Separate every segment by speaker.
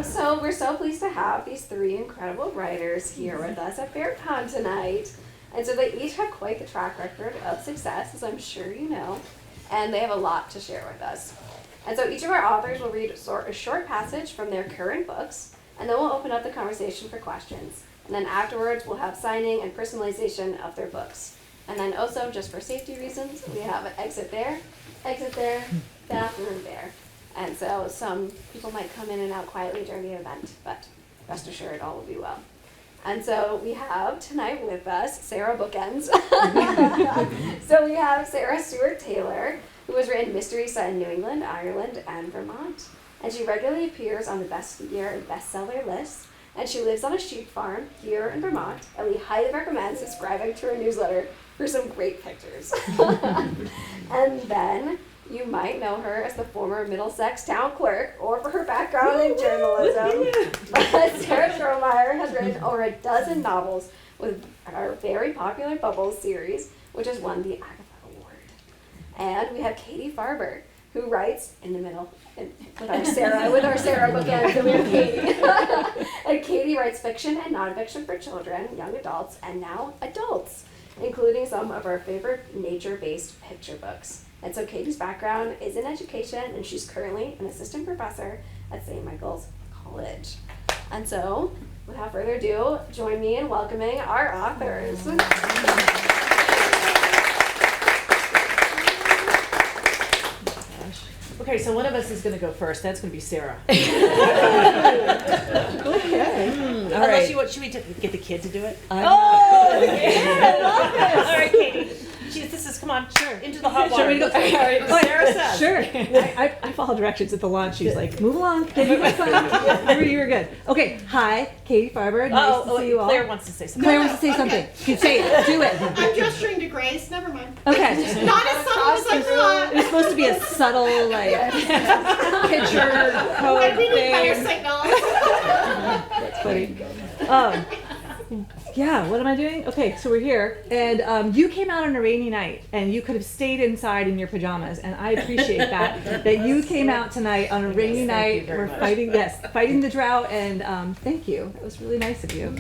Speaker 1: So we're so pleased to have these three incredible writers here with us at FairCon tonight. And so they each have quite the track record of success, as I'm sure you know, and they have a lot to share with us. And so each of our authors will read a short passage from their current books, and then we'll open up the conversation for questions. And then afterwards, we'll have signing and personalization of their books. And then also, just for safety reasons, we have an exit there, bathroom there. And so some people might come in and out quietly during the event, but rest assured all will be well. And so we have tonight with us Sarah Bookends. So we have Sarah Stewart Taylor, who has written mysteries set in New England, Ireland, and Vermont. And she regularly appears on the Best Year and bestseller lists. And she lives on a sheep farm here in Vermont. And we highly recommend subscribing to her newsletter for some great pictures. And then you might know her as the former Middlesex town clerk, or for her background in journalism. But Sarah Strohmeyer has written over a dozen novels with our very popular Bubbles series, which has won the Agatha Award. And we have Katy Farber, who writes in the middle with our Sarah bookends. So we have Katy. And Katy writes fiction and nonfiction for children, young adults, and now adults, including some of our favorite nature-based picture books. And so Katy's background is in education, and she's currently an assistant professor at St. Michael's College. And so, without further ado, join me in welcoming our authors.
Speaker 2: Okay, so one of us is going to go first. That's going to be Sarah.
Speaker 3: Okay.
Speaker 2: Unless should we get the kid to do it?
Speaker 3: Yeah, I love this.
Speaker 2: All right, Katy. Come on, sure. Into the hot water. Sarah says.
Speaker 3: Sure. I follow directions at the launch. She's like, move along. You were good. Okay. Hi, Katy Farber. Nice to see you all.
Speaker 2: Claire wants to say something.
Speaker 3: Claire wants to say something. You say it. Do it.
Speaker 4: I'm gesturing to Grace. Never mind.
Speaker 3: Okay.
Speaker 4: Not as subtle as I thought.
Speaker 3: It's supposed to be a subtle, like, picture code
Speaker 4: I really
Speaker 3: thing.
Speaker 4: fire signals.
Speaker 3: That's funny. Yeah, what am I doing? Okay, so we're here, and you came out on a rainy night, and you could have stayed inside in your pajamas, and I appreciate that you came out tonight on a rainy night. We're fighting the drought, and thank you. That was really nice of you.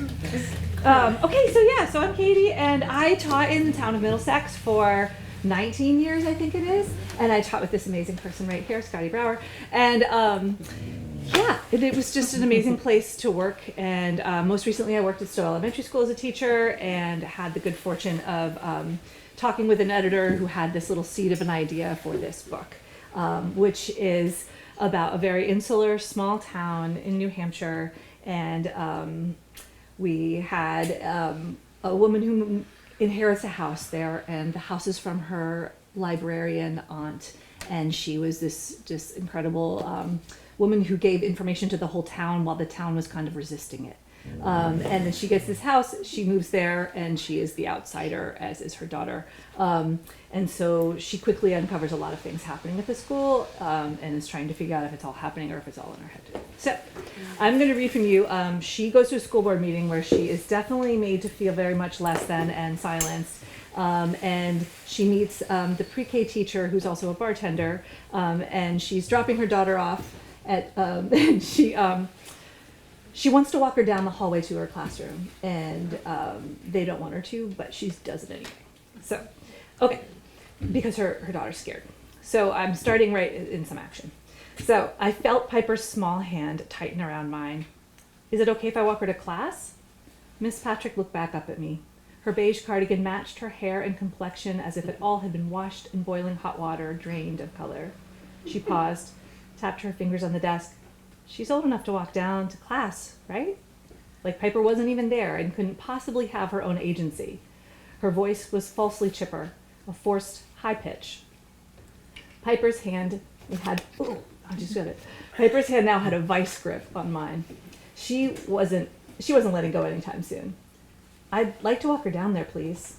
Speaker 3: Okay, so I'm Katy, and I taught in the town of Middlesex for 19 years, I think it is, and I taught with this amazing person right here, Scotty Brower, and yeah, it was just an amazing place to work, and most recently I worked at Stowe Elementary School as a teacher, and had the good fortune of talking with an editor who had this little seed of an idea for this book, which is about a very insular small town in New Hampshire, and we had a woman who inherits a house there, and the house is from her librarian aunt, and she was this just incredible woman who gave information to the whole town while the town was kind of resisting it. And then she gets this house, she moves there, and she is the outsider, as is her daughter. And so she quickly uncovers a lot of things happening at the school, and is trying to figure out if it's all happening or if it's all in her head. So I'm going to read from you. She goes to a school board meeting where she is definitely made to feel very much less than and silenced. And she meets the pre-K teacher, who's also a bartender, and she's dropping her daughter off and she wants to walk her down the hallway to her classroom, and they don't want her to, but she does it anyway. So, okay, because her daughter's scared. So I'm starting right in some action. So I felt Piper's small hand tighten around mine. Is it okay if I walk her to class? Miss Patrick looked back up at me. Her beige cardigan matched her hair and complexion as if it all had been washed in boiling hot water, drained of color. She paused, tapped her fingers on the desk. She's old enough to walk down to class, right? Like Piper wasn't even there and couldn't possibly have her own agency. Her voice was falsely chipper, a forced high pitch. Piper's hand now had a vice grip on mine. She wasn't letting go anytime soon. I'd like to walk her down there, please.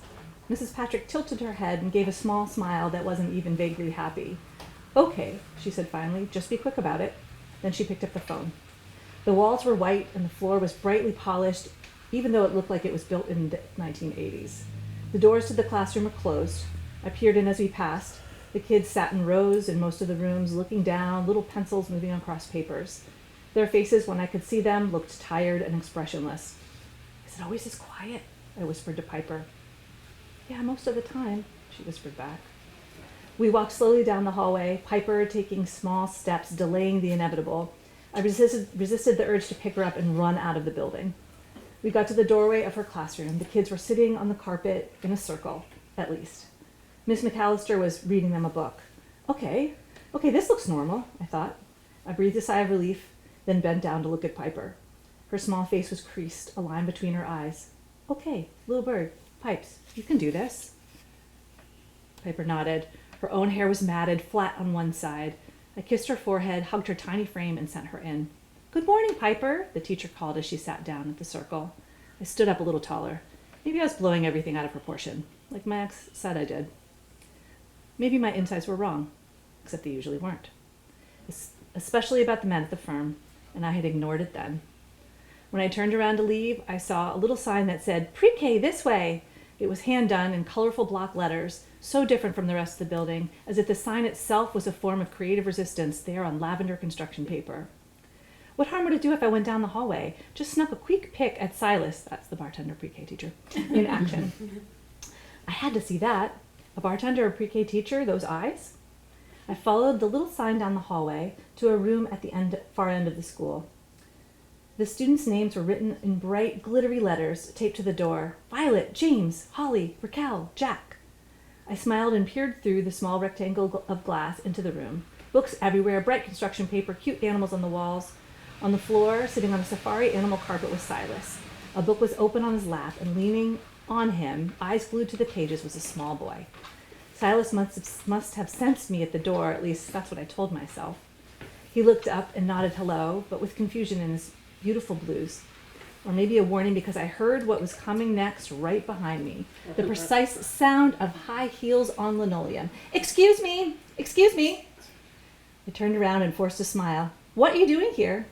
Speaker 3: Mrs. Patrick tilted her head and gave a small smile that wasn't even vaguely happy. Okay, she said finally, just be quick about it. Then she picked up the phone. The walls were white and the floor was brightly polished, even though it looked like it was built in the 1980s. The doors to the classroom were closed. I peered in as we passed. The kids sat in rows in most of the rooms, looking down, little pencils moving across papers. Their faces, when I could see them, looked tired and expressionless. Is it always this quiet? I whispered to Piper. Yeah, most of the time, she whispered back. We walked slowly down the hallway, Piper taking small steps, delaying the inevitable. I resisted the urge to pick her up and run out of the building. We got to the doorway of her classroom. The kids were sitting on the carpet in a circle, at least. Miss McAllister was reading them a book. Okay, this looks normal, I thought. I breathed a sigh of relief, then bent down to look at Piper. Her small face was creased, a line between her eyes. Okay, little bird, Pipes, you can do this. Piper nodded. Her own hair was matted, flat on one side. I kissed her forehead, hugged her tiny frame, and sent her in. Good morning, Piper, the teacher called as she sat down at the circle. I stood up a little taller. Maybe I was blowing everything out of proportion, like Max said I did. Maybe my insides were wrong, except they usually weren't. Especially about the men at the firm, and I had ignored it then. When I turned around to leave, I saw a little sign that said, Pre-K this way. It was hand-done in colorful block letters, so different from the rest of the building, as if the sign itself was a form of creative resistance there on lavender construction paper. What harm would it do if I went down the hallway, just snuck a quick pick at Silas, that's the bartender pre-K teacher, in action? I had to see that. A bartender or pre-K teacher, those eyes? I followed the little sign down the hallway to a room at the far end of the school. The students' names were written in bright, glittery letters taped to the door. Violet, James, Holly, Raquel, Jack. I smiled and peered through the small rectangle of glass into the room. Books everywhere, bright construction paper, cute animals on the walls. On the floor, sitting on a safari animal carpet, was Silas. A book was open on his lap, and leaning on him, eyes glued to the pages, was a small boy. Silas must have sensed me at the door, at least that's what I told myself. He looked up and nodded hello, but with confusion in his beautiful blues. Or maybe a warning, because I heard what was coming next right behind me. The precise sound of high heels on linoleum. Excuse me! Excuse me! I turned around and forced a smile. What are you doing here?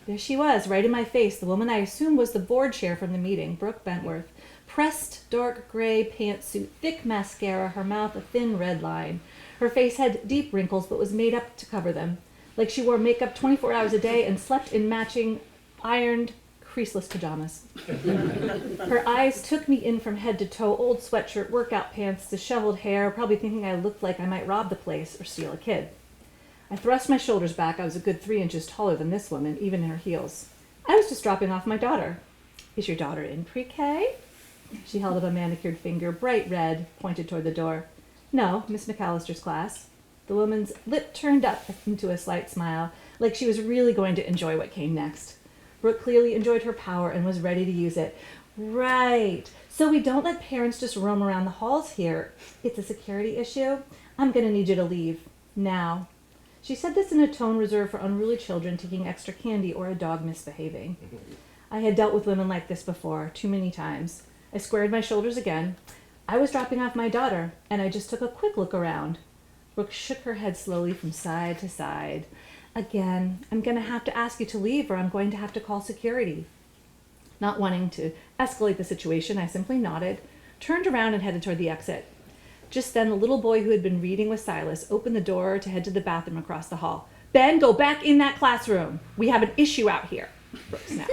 Speaker 3: There she was, right in my face, the woman I assumed was the board chair from the meeting, Brooke Bentworth. Pressed, dark gray pantsuit, thick mascara, her mouth a thin red line. Her face had deep wrinkles, but was made up to cover them, like she wore makeup 24 hours a day and slept in matching, ironed, creaseless pajamas. Her eyes took me in from head to toe, old sweatshirt, workout pants, disheveled hair, probably thinking I looked like I might rob the place or steal a kid. I thrust my shoulders back. I was a good 3 inches taller than this woman, even in her heels. I was just dropping off my daughter. Is your daughter in pre-K? She held up a manicured finger, bright red, pointed toward the door. No, Miss McAllister's class. The woman's lip turned up into a slight smile, like she was really going to enjoy what came next. Brooke clearly enjoyed her power and was ready to use it. Right. So we don't let parents just roam around the halls here. It's a security issue. I'm going to need you to leave. Now. She said this in a tone reserved for unruly children taking extra candy or a dog misbehaving. I had dealt with women like this before, too many times. I squared my shoulders again. I was dropping off my daughter, and I just took a quick look around. Brooke shook her head slowly from side to side. Again, I'm going to have to ask you to leave, or I'm going to have to call security. Not wanting to escalate the situation, I simply nodded, turned around, and headed toward the exit. Just then, the little boy who had been reading with Silas opened the door to head to the bathroom across the hall. Ben, go back in that classroom. We have an issue out here, Brooke snapped.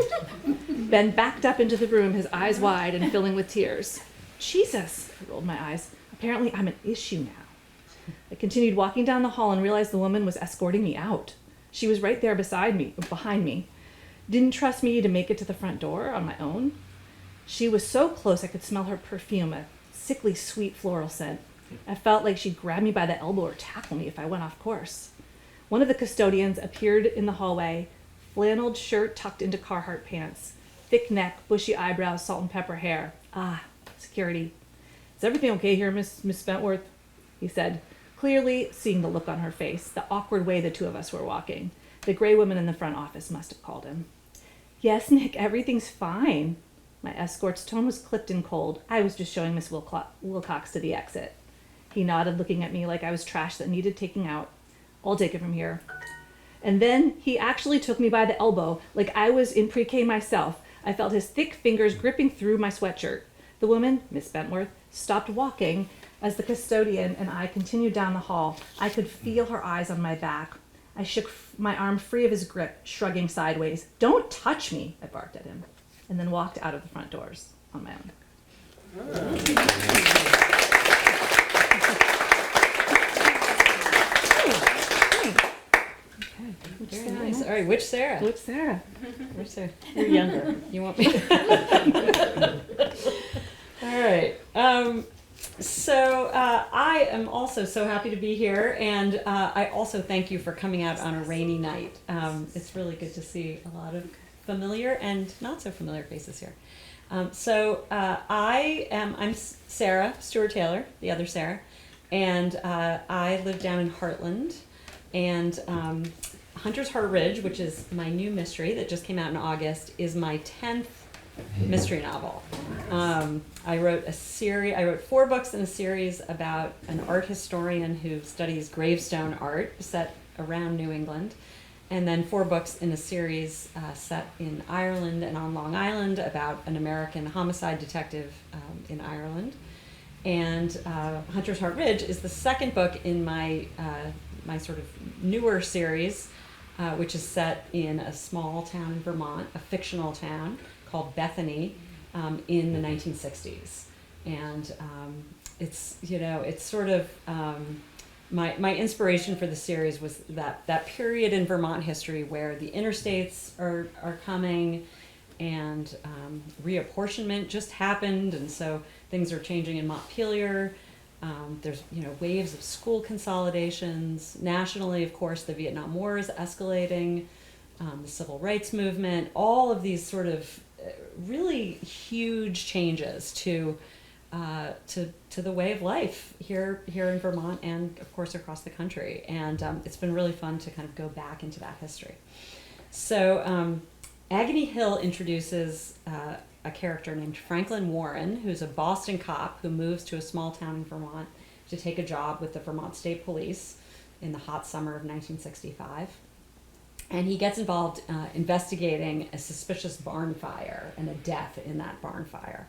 Speaker 3: Ben backed up into the room, his eyes wide and filling with tears. Jesus, I rolled my eyes. Apparently, I'm an issue now. I continued walking down the hall and realized the woman was escorting me out. She was right there behind me. Didn't trust me to make it to the front door on my own. She was so close I could smell her perfume, a sickly sweet floral scent. I felt like she'd grab me by the elbow or tackle me if I went off course. One of the custodians appeared in the hallway, flanneled shirt tucked into Carhartt pants, thick neck, bushy eyebrows, salt and pepper hair. Ah, security. Is everything okay here, Miss Bentworth? He said, clearly seeing the look on her face, the awkward way the two of us were walking. The gray woman in the front office must have called him. Yes, Nick, everything's fine. My escort's tone was clipped and cold. I was just showing Miss Wilcox to the exit. He nodded, looking at me like I was trash that needed taking out. I'll take it from here. And then he actually took me by the elbow, like I was in pre-K myself. I felt his thick fingers gripping through my sweatshirt. The woman, Miss Bentworth, stopped walking as the custodian and I continued down the hall. I could feel her eyes on my back. I shook my arm free of his grip, shrugging sideways. "Don't touch me," I barked at him, and then walked out of the front doors on my own.
Speaker 5: Very nice. All right, which Sarah?
Speaker 3: Which Sarah?
Speaker 5: Which Sarah? You're younger. You want me to? All right. So I am also so happy to be here, and I also thank you for coming out on a rainy night. It's really good to see a lot of familiar and not so familiar faces here. I'm Sarah, Stewart Taylor, the other Sarah, and I live down in Heartland, and Hunter's Heart Ridge, which is my new mystery that just came out in August, is my 10th mystery novel. I wrote 4 books in a series about an art historian who studies gravestone art set around New England, and then 4 books in a series set in Ireland and on Long Island about an American homicide detective in Ireland. And Hunter's Heart Ridge is the second book in my sort of newer series, which is set in a small town in Vermont, a fictional town called Bethany, in the 1960s. And it's sort of, my inspiration for the series was that period in Vermont history where the interstates are coming, and reapportionment just happened, and so things are changing in Montpelier. There's waves of school consolidations. Nationally, of course, the Vietnam War is escalating, the civil rights movement, all of these sort of really huge changes to the way of life here in Vermont and of course across the country. And it's been really fun to kind of go back into that history. So Agony Hill introduces a character named Franklin Warren, who's a Boston cop who moves to a small town in Vermont to take a job with the Vermont State Police in the hot summer of 1965. And he gets involved investigating a suspicious barn fire and a death in that barn fire.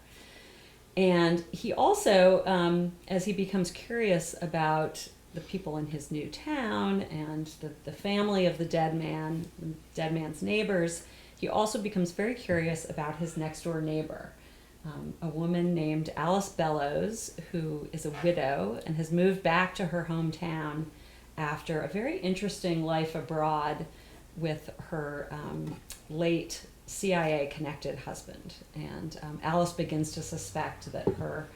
Speaker 5: And he also, as he becomes curious about the people in his new town and the family of the dead man's neighbors, he also becomes very curious about his next door neighbor, a woman named Alice Bellows, who is a widow and has moved back to her hometown after a very interesting life abroad with her late CIA-connected husband. And Alice begins to suspect that her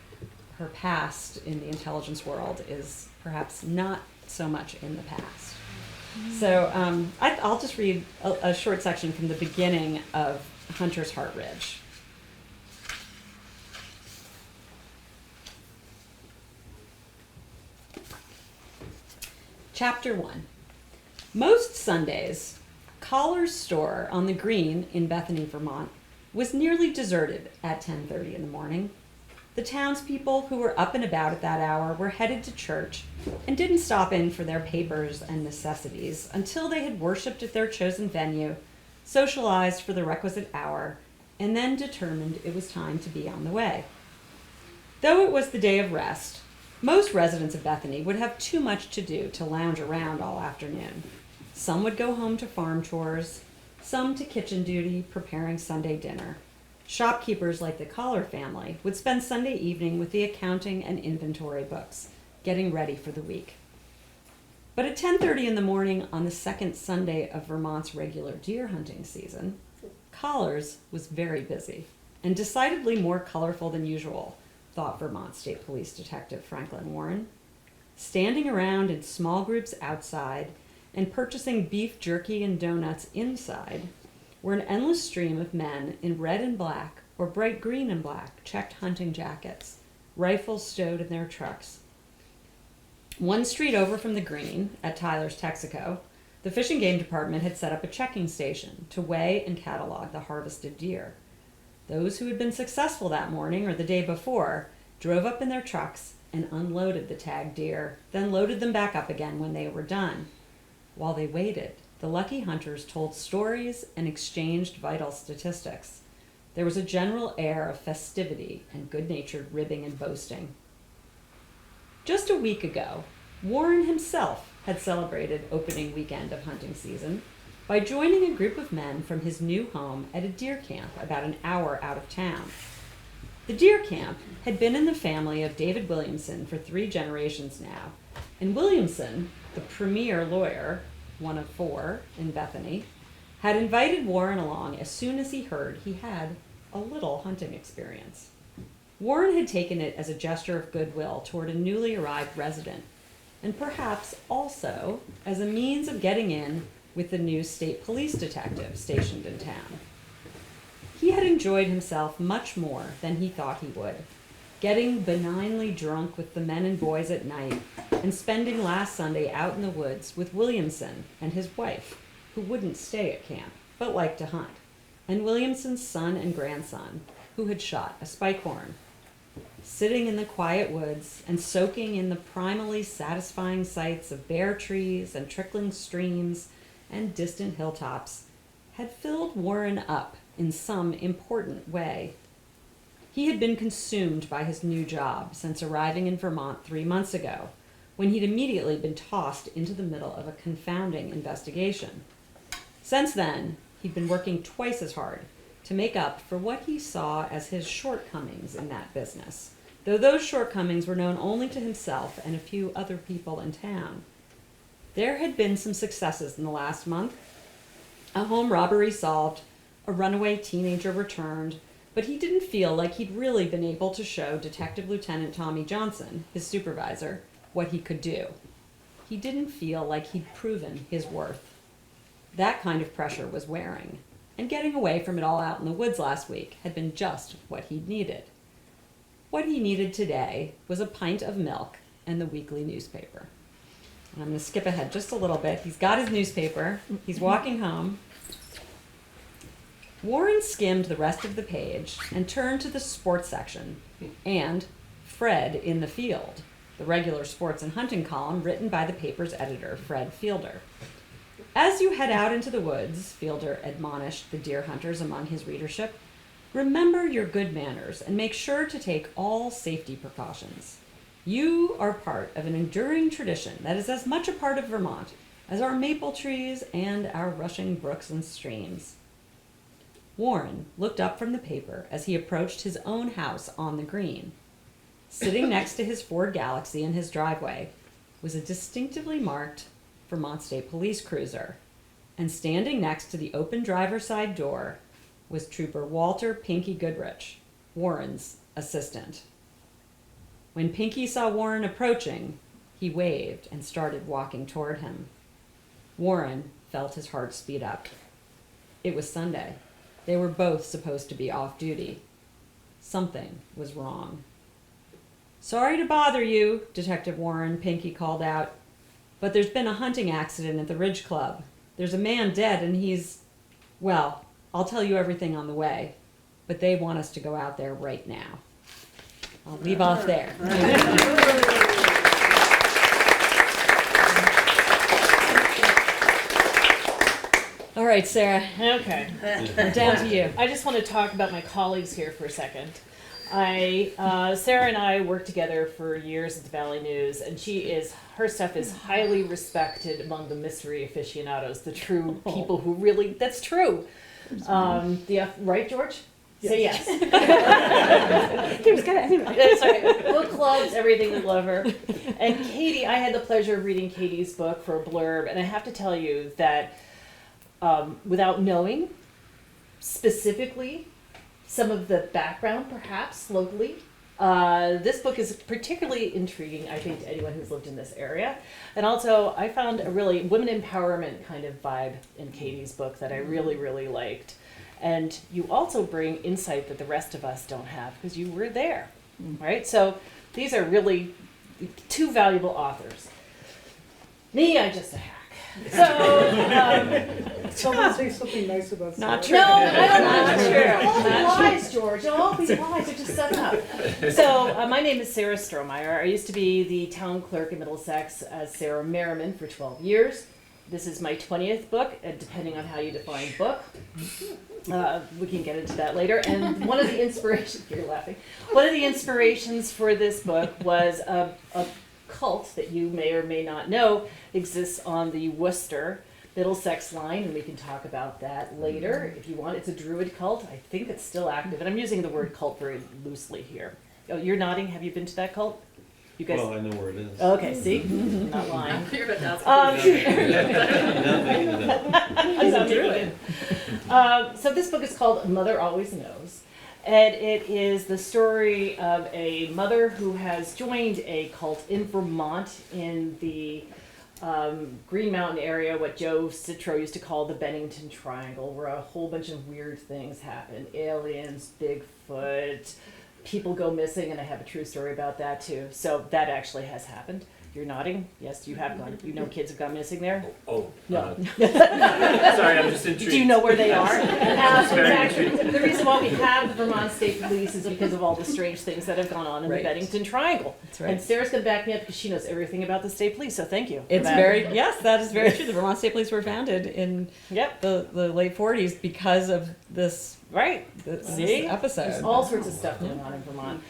Speaker 5: past in the intelligence world is perhaps not so much in the past. So I'll just read a short section from the beginning of Hunter's Heart Ridge. Chapter 1. Most Sundays, Collar's store on the Green in Bethany, Vermont, was nearly deserted at 10:30 in the morning. The townspeople who were up and about at that hour were headed to church and didn't stop in for their papers and necessities until they had worshipped at their chosen venue, socialized for the requisite hour, and then determined it was time to be on the way. Though it was the day of rest, most residents of Bethany would have too much to do to lounge around all afternoon. Some would go home to farm chores, some to kitchen duty preparing Sunday dinner. Shopkeepers like the Collar family would spend Sunday evening with the accounting and inventory books, getting ready for the week. But at 10:30 in the morning on the second Sunday of Vermont's regular deer hunting season, Collar's was very busy and decidedly more colorful than usual, thought Vermont State Police Detective Franklin Warren. Standing around in small groups outside and purchasing beef jerky and donuts inside were an endless stream of men in red and black or bright green and black checked hunting jackets, rifles stowed in their trucks. One street over from the Green, at Tyler's Texaco, the Fish and Game Department had set up a checking station to weigh and catalog the harvested deer. Those who had been successful that morning or the day before drove up in their trucks and unloaded the tagged deer, then loaded them back up again when they were done. While they waited, the lucky hunters told stories and exchanged vital statistics. There was a general air of festivity and good-natured ribbing and boasting. Just a week ago, Warren himself had celebrated opening weekend of hunting season by joining a group of men from his new home at a deer camp about an hour out of town. The deer camp had been in the family of David Williamson for 3 generations now, and Williamson, the premier lawyer, one of 4 in Bethany, had invited Warren along as soon as he heard he had a little hunting experience. Warren had taken it as a gesture of goodwill toward a newly arrived resident, and perhaps also as a means of getting in with the new state police detective stationed in town. He had enjoyed himself much more than he thought he would, getting benignly drunk with the men and boys at night and spending last Sunday out in the woods with Williamson and his wife, who wouldn't stay at camp but liked to hunt, and Williamson's son and grandson, who had shot a spike-horn. Sitting in the quiet woods and soaking in the primally satisfying sights of bare trees and trickling streams and distant hilltops had filled Warren up in some important way. He had been consumed by his new job since arriving in Vermont 3 months ago, when he'd immediately been tossed into the middle of a confounding investigation. Since then, he'd been working twice as hard to make up for what he saw as his shortcomings in that business, though those shortcomings were known only to himself and a few other people in town. There had been some successes in the last month. A home robbery solved, a runaway teenager returned, but he didn't feel like he'd really been able to show Detective Lieutenant Tommy Johnson, his supervisor, what he could do. He didn't feel like he'd proven his worth. That kind of pressure was wearing, and getting away from it all out in the woods last week had been just what he'd needed. What he needed today was a pint of milk and the weekly newspaper. And I'm going to skip ahead just a little bit. He's got his newspaper. He's walking home. Warren skimmed the rest of the page and turned to the sports section and Fred in the Field, the regular sports and hunting column written by the paper's editor, Fred Fielder. As you head out into the woods, Fielder admonished the deer hunters among his readership, remember your good manners and make sure to take all safety precautions. You are part of an enduring tradition that is as much a part of Vermont as our maple trees and our rushing brooks and streams. Warren looked up from the paper as he approached his own house on the green. Sitting next to his Ford Galaxy in his driveway was a distinctively marked Vermont State Police cruiser, and standing next to the open driver's side door was Trooper Walter Pinky Goodrich, Warren's assistant. When Pinky saw Warren approaching, he waved and started walking toward him. Warren felt his heart speed up. It was Sunday. They were both supposed to be off duty. Something was wrong. Sorry to bother you, Detective Warren, Pinky called out, but there's been a hunting accident at the Ridge Club. There's a man dead and well, I'll tell you everything on the way, but they want us to go out there right now. I'll leave off there. All right, Sarah.
Speaker 2: Okay.
Speaker 5: We're down to you.
Speaker 2: I just want to talk about my colleagues here for a second. Sarah and I worked together for years at the Valley News, and her stuff is highly respected among the mystery aficionados, the true people who really, that's true. Right, George? Yes. Say yes.
Speaker 3: He was good anyway.
Speaker 2: Sorry. Book clubs, everything, we love her. And Katy, I had the pleasure of reading Katy's book for a blurb, and I have to tell you that without knowing specifically some of the background, perhaps locally, this book is particularly intriguing, I think, to anyone who's lived in this area. And also, I found a really women empowerment kind of vibe in Katy's book that I really, really liked. And you also bring insight that the rest of us don't have because you were there, right? So these are really 2 valuable authors. Me, I'm just a hack.
Speaker 6: Someone say something nice about
Speaker 5: Not
Speaker 6: Sarah.
Speaker 5: true.
Speaker 2: No, I don't know.
Speaker 5: Not true.
Speaker 2: All these
Speaker 5: Not
Speaker 2: lies, George. All these lies are just set up. So my name is Sarah Strohmeyer. I used to be the town clerk in Middlesex as Sarah Merriman for 12 years. This is my 20th book, depending on how you define book. We can get into that later. And one of the inspirations, you're laughing, one of the inspirations for this book was a cult that you may or may not know exists on the Worcester Middlesex line, and we can talk about that later if you want. It's a Druid cult. I think it's still active, and I'm using the word cult very loosely here. Oh, you're nodding. Have you been to that cult? You guys?
Speaker 7: Well, I know where it is.
Speaker 2: Okay, see? I'm not lying.
Speaker 5: You're about to ask
Speaker 7: Not making it up.
Speaker 2: He's a Druid. So this book is called Mother Always Knows. And it is the story of a mother who has joined a cult in Vermont in the Green Mountain area, what Joe Citro used to call the Bennington Triangle, where a whole bunch of weird things happen. Aliens, Bigfoot, people go missing, and I have a true story about that too. So that actually has happened. You're nodding. Yes, you have gone. You know kids have gone missing there?
Speaker 7: Oh,
Speaker 2: No.
Speaker 7: sorry, I'm just intrigued.
Speaker 2: Do you know where they are?
Speaker 7: very
Speaker 2: Actually, the reason why we have the Vermont State Police is because of all the strange things that have gone on in
Speaker 5: Right.
Speaker 2: the Bennington Triangle.
Speaker 5: That's right.
Speaker 2: And Sarah's going to back me up because she knows everything about the state police, so thank you.
Speaker 5: It's
Speaker 2: That-
Speaker 5: very, yes, that is very true. The Vermont State Police were founded in
Speaker 2: Yep,
Speaker 5: the late 40s because of this,
Speaker 2: right.
Speaker 5: this
Speaker 2: See?
Speaker 5: episode.
Speaker 2: There's all sorts of stuff going on in Vermont.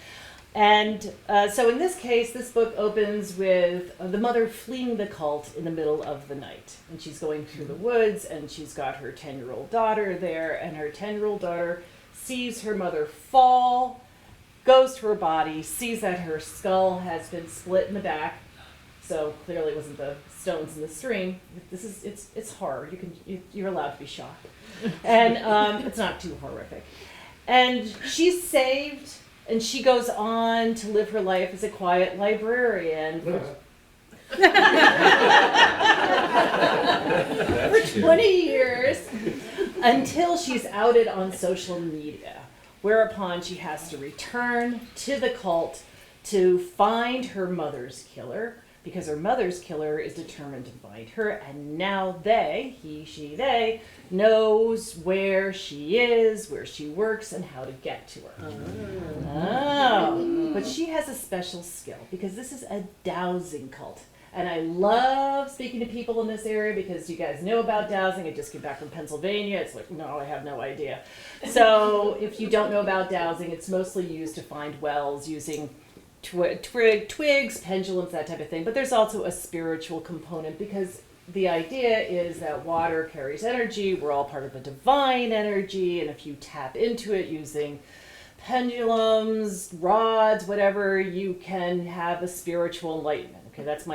Speaker 2: And so in this case, this book opens with the mother fleeing the cult in the middle of the night. And she's going through the woods, and she's got her 10-year-old daughter there, and her 10-year-old daughter sees her mother fall, goes to her body, sees that her skull has been split in the back. So clearly it wasn't the stones in the stream. This is it's horror. You're allowed to be shocked, and it's not too horrific. And she's saved. And she goes on to live her life as a quiet librarian for 20 years until she's outed on social media, whereupon she has to return to the cult to find her mother's killer, because her mother's killer is determined to find her, and now they knows where she is, where she works, and how to get to her. Oh, but she has a special skill, because this is a dowsing cult. And I love speaking to people in this area because you guys know about dowsing. I just came back from Pennsylvania. It's like, no, I have no idea. So if you don't know about dowsing, it's mostly used to find wells using twigs, pendulums, that type of thing. But there's also a spiritual component because the idea is that water carries energy. We're all part of a divine energy. And if you tap into it using pendulums, rods, whatever, you can have a spiritual enlightenment. Okay, that's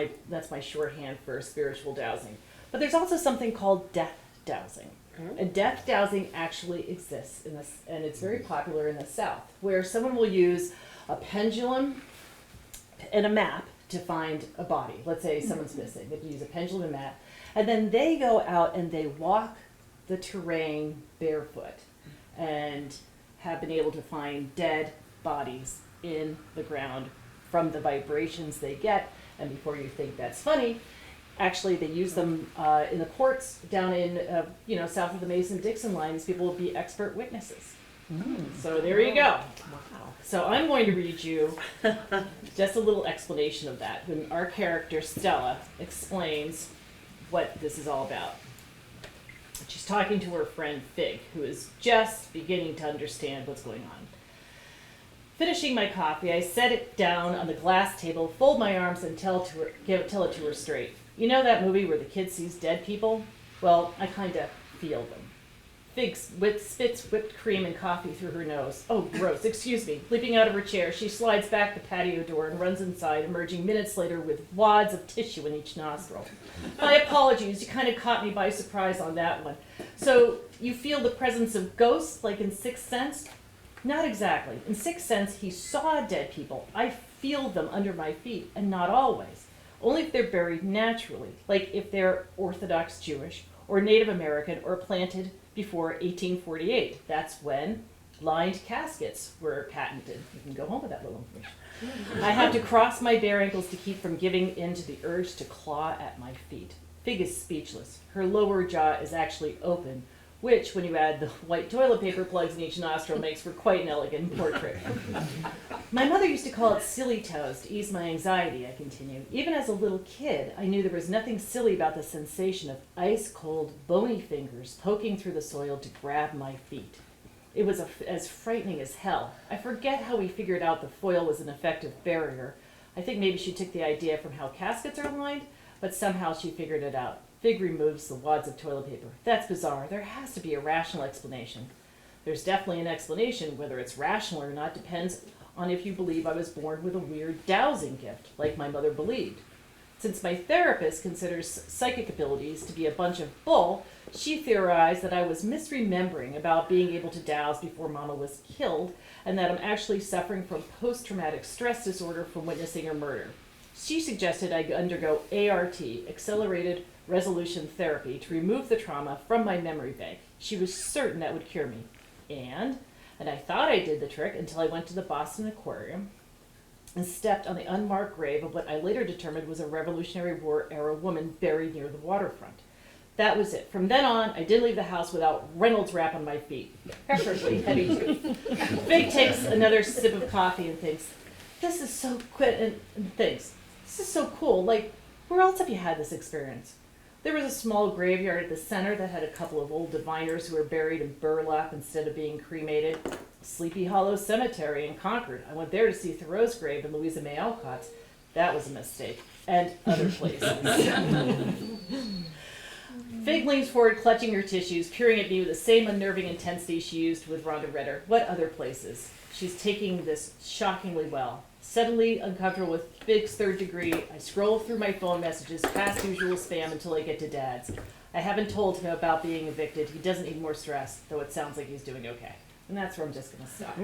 Speaker 2: my shorthand for spiritual dowsing. But there's also something called death dowsing. And death dowsing actually exists in this, and it's very popular in the South, where someone will use a pendulum and a map to find a body. Let's say someone's missing. They use a pendulum and map, and then they go out and they walk the terrain barefoot and have been able to find dead bodies in the ground from the vibrations they get. And before you think that's funny, actually they use them in the courts down in south of the Mason-Dixon line. These people will be expert witnesses. So there you go. Wow. So I'm going to read you just a little explanation of that when our character Stella explains what this is all about. She's talking to her friend Fig, who is just beginning to understand what's going on. Finishing my coffee, I set it down on the glass table, fold my arms, and tell it to her straight. You know that movie where the kid sees dead people? Well, I kind of feel them. Fig spits whipped cream and coffee through her nose. Oh, gross, excuse me. Leaping out of her chair, she slides back the patio door and runs inside, emerging minutes later with wads of tissue in each nostril. My apologies, you kind of caught me by surprise on that one. So, you feel the presence of ghosts, like in Sixth Sense? Not exactly. In Sixth Sense, he saw dead people. I feel them under my feet, and not always. Only if they're buried naturally, like if they're Orthodox Jewish, or Native American, or planted before 1848. That's when lined caskets were patented. You can go home with that little information. I had to cross my bare ankles to keep from giving in to the urge to claw at my feet. Fig is speechless. Her lower jaw is actually open, which, when you add the white toilet paper plugs in each nostril, makes for quite an elegant portrait. My mother used to call it silly toes to ease my anxiety, I continued. Even as a little kid, I knew there was nothing silly about the sensation of ice-cold, bony fingers poking through the soil to grab my feet. It was as frightening as hell. I forget how we figured out the foil was an effective barrier. I think maybe she took the idea from how caskets are lined, but somehow she figured it out. Fig removes the wads of toilet paper. That's bizarre. There has to be a rational explanation. There's definitely an explanation. Whether it's rational or not depends on if you believe I was born with a weird dowsing gift, like my mother believed. Since my therapist considers psychic abilities to be a bunch of bull, she theorized that I was misremembering about being able to douse before Mama was killed, and that I'm actually suffering from post-traumatic stress disorder from witnessing her murder. She suggested I undergo ART, Accelerated Resolution Therapy, to remove the trauma from my memory bank. She was certain that would cure me. And I thought I did the trick until I went to the Boston Aquarium and stepped on the unmarked grave of what I later determined was a Revolutionary War-era woman buried near the waterfront. That was it. From then on, I didn't leave the house without Reynolds wrap on my feet. Preferably heavy too. Big takes another sip of coffee and thinks, this is so quick, and thinks, this is so cool. Like, where else have you had this experience? There was a small graveyard at the center that had a couple of old diviners who were buried in burlap instead of being cremated. Sleepy Hollow Cemetery in Concord. I went there to see Thoreau's grave and Louisa May Alcott's. That was a mistake. And other places. Fig leans forward, clutching her tissues, peering at me with the same unnerving intensity she used with Rhonda Ritter. What other places? She's taking this shockingly well. Suddenly uncomfortable with Fig's third degree, I scroll through my phone messages, past usual spam, until I get to Dad's. I haven't told him about being evicted. He doesn't need more stress, though it sounds like he's doing okay. And that's where I'm just going to stop.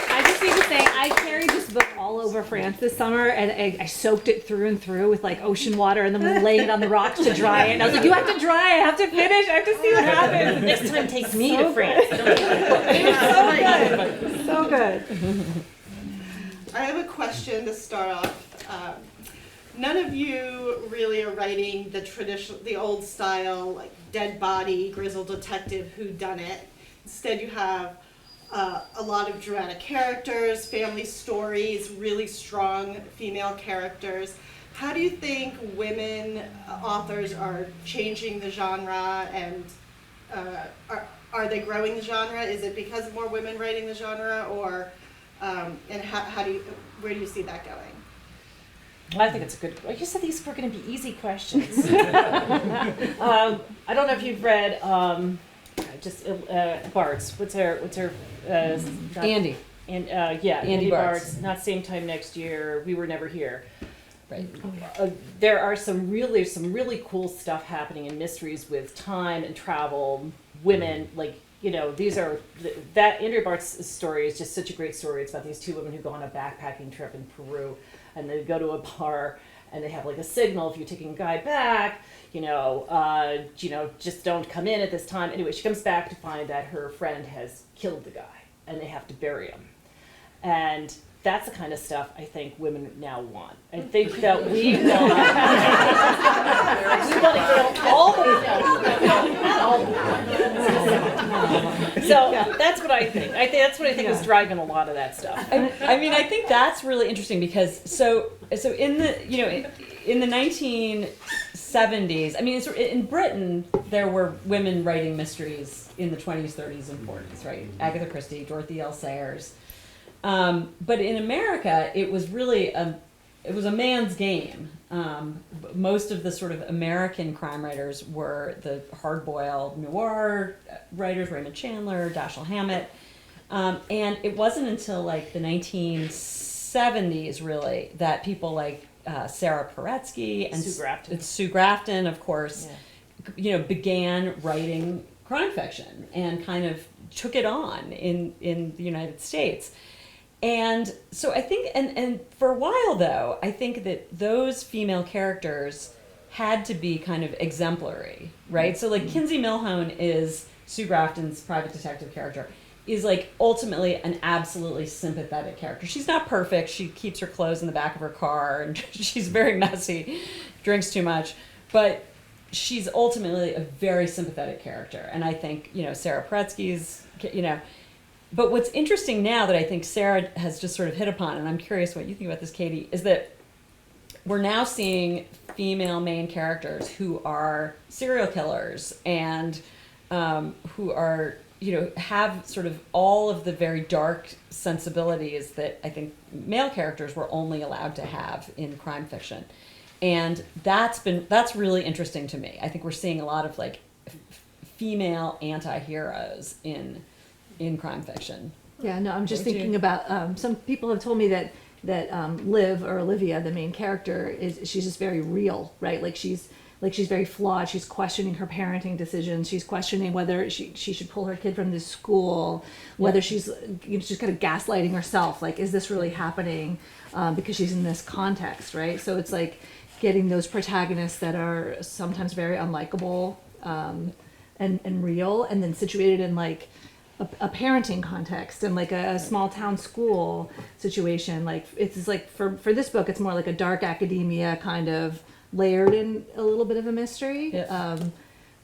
Speaker 3: I just need to say, I carried this book all over France this summer, and I soaked it through and through with like ocean water, and then was laying it on the rocks to dry it. And I was like, you have to dry it, I have to finish, I have to see what happens.
Speaker 2: Next time, take me to France.
Speaker 3: It's so good.
Speaker 4: I have a question to start off. None of you really are writing the old style, like dead body, grizzled detective whodunit. Instead, you have a lot of dramatic characters, family stories, really strong female characters. How do you think women authors are changing the genre, and are they growing the genre? Is it because of more women writing the genre, or and where do you see that going?
Speaker 2: I think it's a good. You said these were going to be easy questions. I don't know if you've read Bart's. What's her?
Speaker 5: Andy.
Speaker 2: And Andy
Speaker 5: Bart's.
Speaker 2: Bart's. Not same time next year. We Were Never Here.
Speaker 5: Right.
Speaker 2: There are some really cool stuff happening in mysteries with time and travel. Women, like, these are that Andrea Bart's story is just such a great story. It's about these two women who go on a backpacking trip in Peru, and they go to a bar, and they have like a signal if you're taking a guy back, just don't come in at this time. Anyway, she comes back to find that her friend has killed the guy, and they have to bury him, and that's the kind of stuff I think women now want. I think that we want to go all the way down. Not all the way. So that's what I think. That's what I think is driving a lot of that stuff.
Speaker 5: I mean, I think that's really interesting because so in the 1970s, I mean, in Britain there were women writing mysteries in the 20s, 30s, and 40s, right? Agatha Christie, Dorothy L. Sayers. But in America, it was really a man's game. Most of the sort of American crime writers were the hard-boiled noir writers, Raymond Chandler, Dashiell Hammett, and it wasn't until like the 1970s really that people like Sarah Paretsky and Sue Grafton, of course, began writing crime fiction and kind of took it on in the United States. And so I think, and for a while though, I think that those female characters had to be kind of exemplary, right? So like Kinsey Milhone is Sue Grafton's private detective character, is like ultimately an absolutely sympathetic character. She's not perfect. She keeps her clothes in the back of her car, and she's very messy, drinks too much, but she's ultimately a very sympathetic character. And I think, Sarah Paretsky's, but what's interesting now that I think Sarah has just sort of hit upon, and I'm curious what you think about this, Katy, is that we're now seeing female main characters who are serial killers and who are, have sort of all of the very dark sensibilities that I think male characters were only allowed to have in crime fiction. And that's really interesting to me. I think we're seeing a lot of like female anti-heroes in crime fiction.
Speaker 3: Yeah, no, I'm just thinking about, some people have told me that Liv, or Olivia, the main character, she's just very real, right? She's very flawed. She's questioning her parenting decisions. She's questioning whether she should pull her kid from this school, whether she's kind of gaslighting herself. Like, is this really happening? Because she's in this context, right? So it's like getting those protagonists that are sometimes very unlikable, and real, and then situated in like a parenting context and like a small town school situation. Like, it's like for this book, it's more like a dark academia kind of layered in a little bit of a mystery.
Speaker 5: Yeah.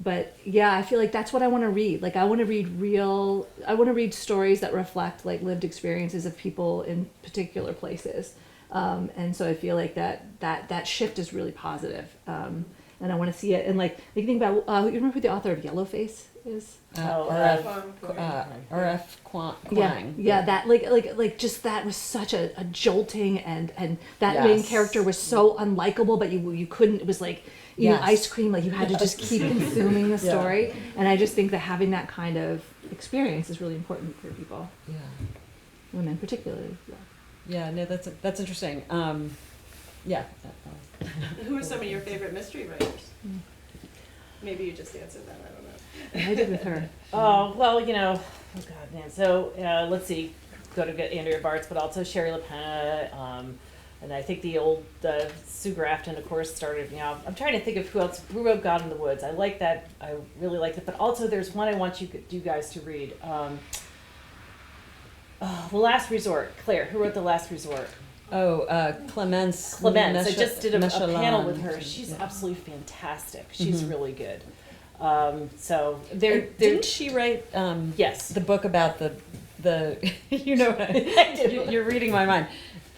Speaker 3: But yeah, I feel like that's what I want to read. Like, I want to read stories that reflect like lived experiences of people in particular places. And so I feel like that shift is really positive. And I want to see it. And like you think about, you remember who the author of Yellowface is?
Speaker 5: R.F. Kuang.
Speaker 3: Yeah, that like just that was such a jolting, and that main character was so unlikable, but you couldn't. It was like eating ice cream, like you had to just keep consuming the story. And I just think that having that kind of experience is really important for people.
Speaker 5: Yeah.
Speaker 3: Women particularly.
Speaker 5: Yeah. No, that's interesting. Yeah.
Speaker 4: Who are some of your favorite mystery writers? Maybe you just answered that, I don't know.
Speaker 3: I did with her.
Speaker 2: Oh, well, oh God, man. So, let's see, go to get Andrea Bartz, but also Sherry LaPena, and I think the old Sue Grafton, of course, started, I'm trying to think of who wrote God in the Woods. I like that, I really liked it, but also there's one I want you guys to read. The Last Resort. Claire, who wrote The Last Resort?
Speaker 5: Clemence.
Speaker 2: I just did a panel with her. She's absolutely fantastic. She's really good. So
Speaker 5: didn't she write
Speaker 2: yes,
Speaker 5: the book about the you're reading my mind.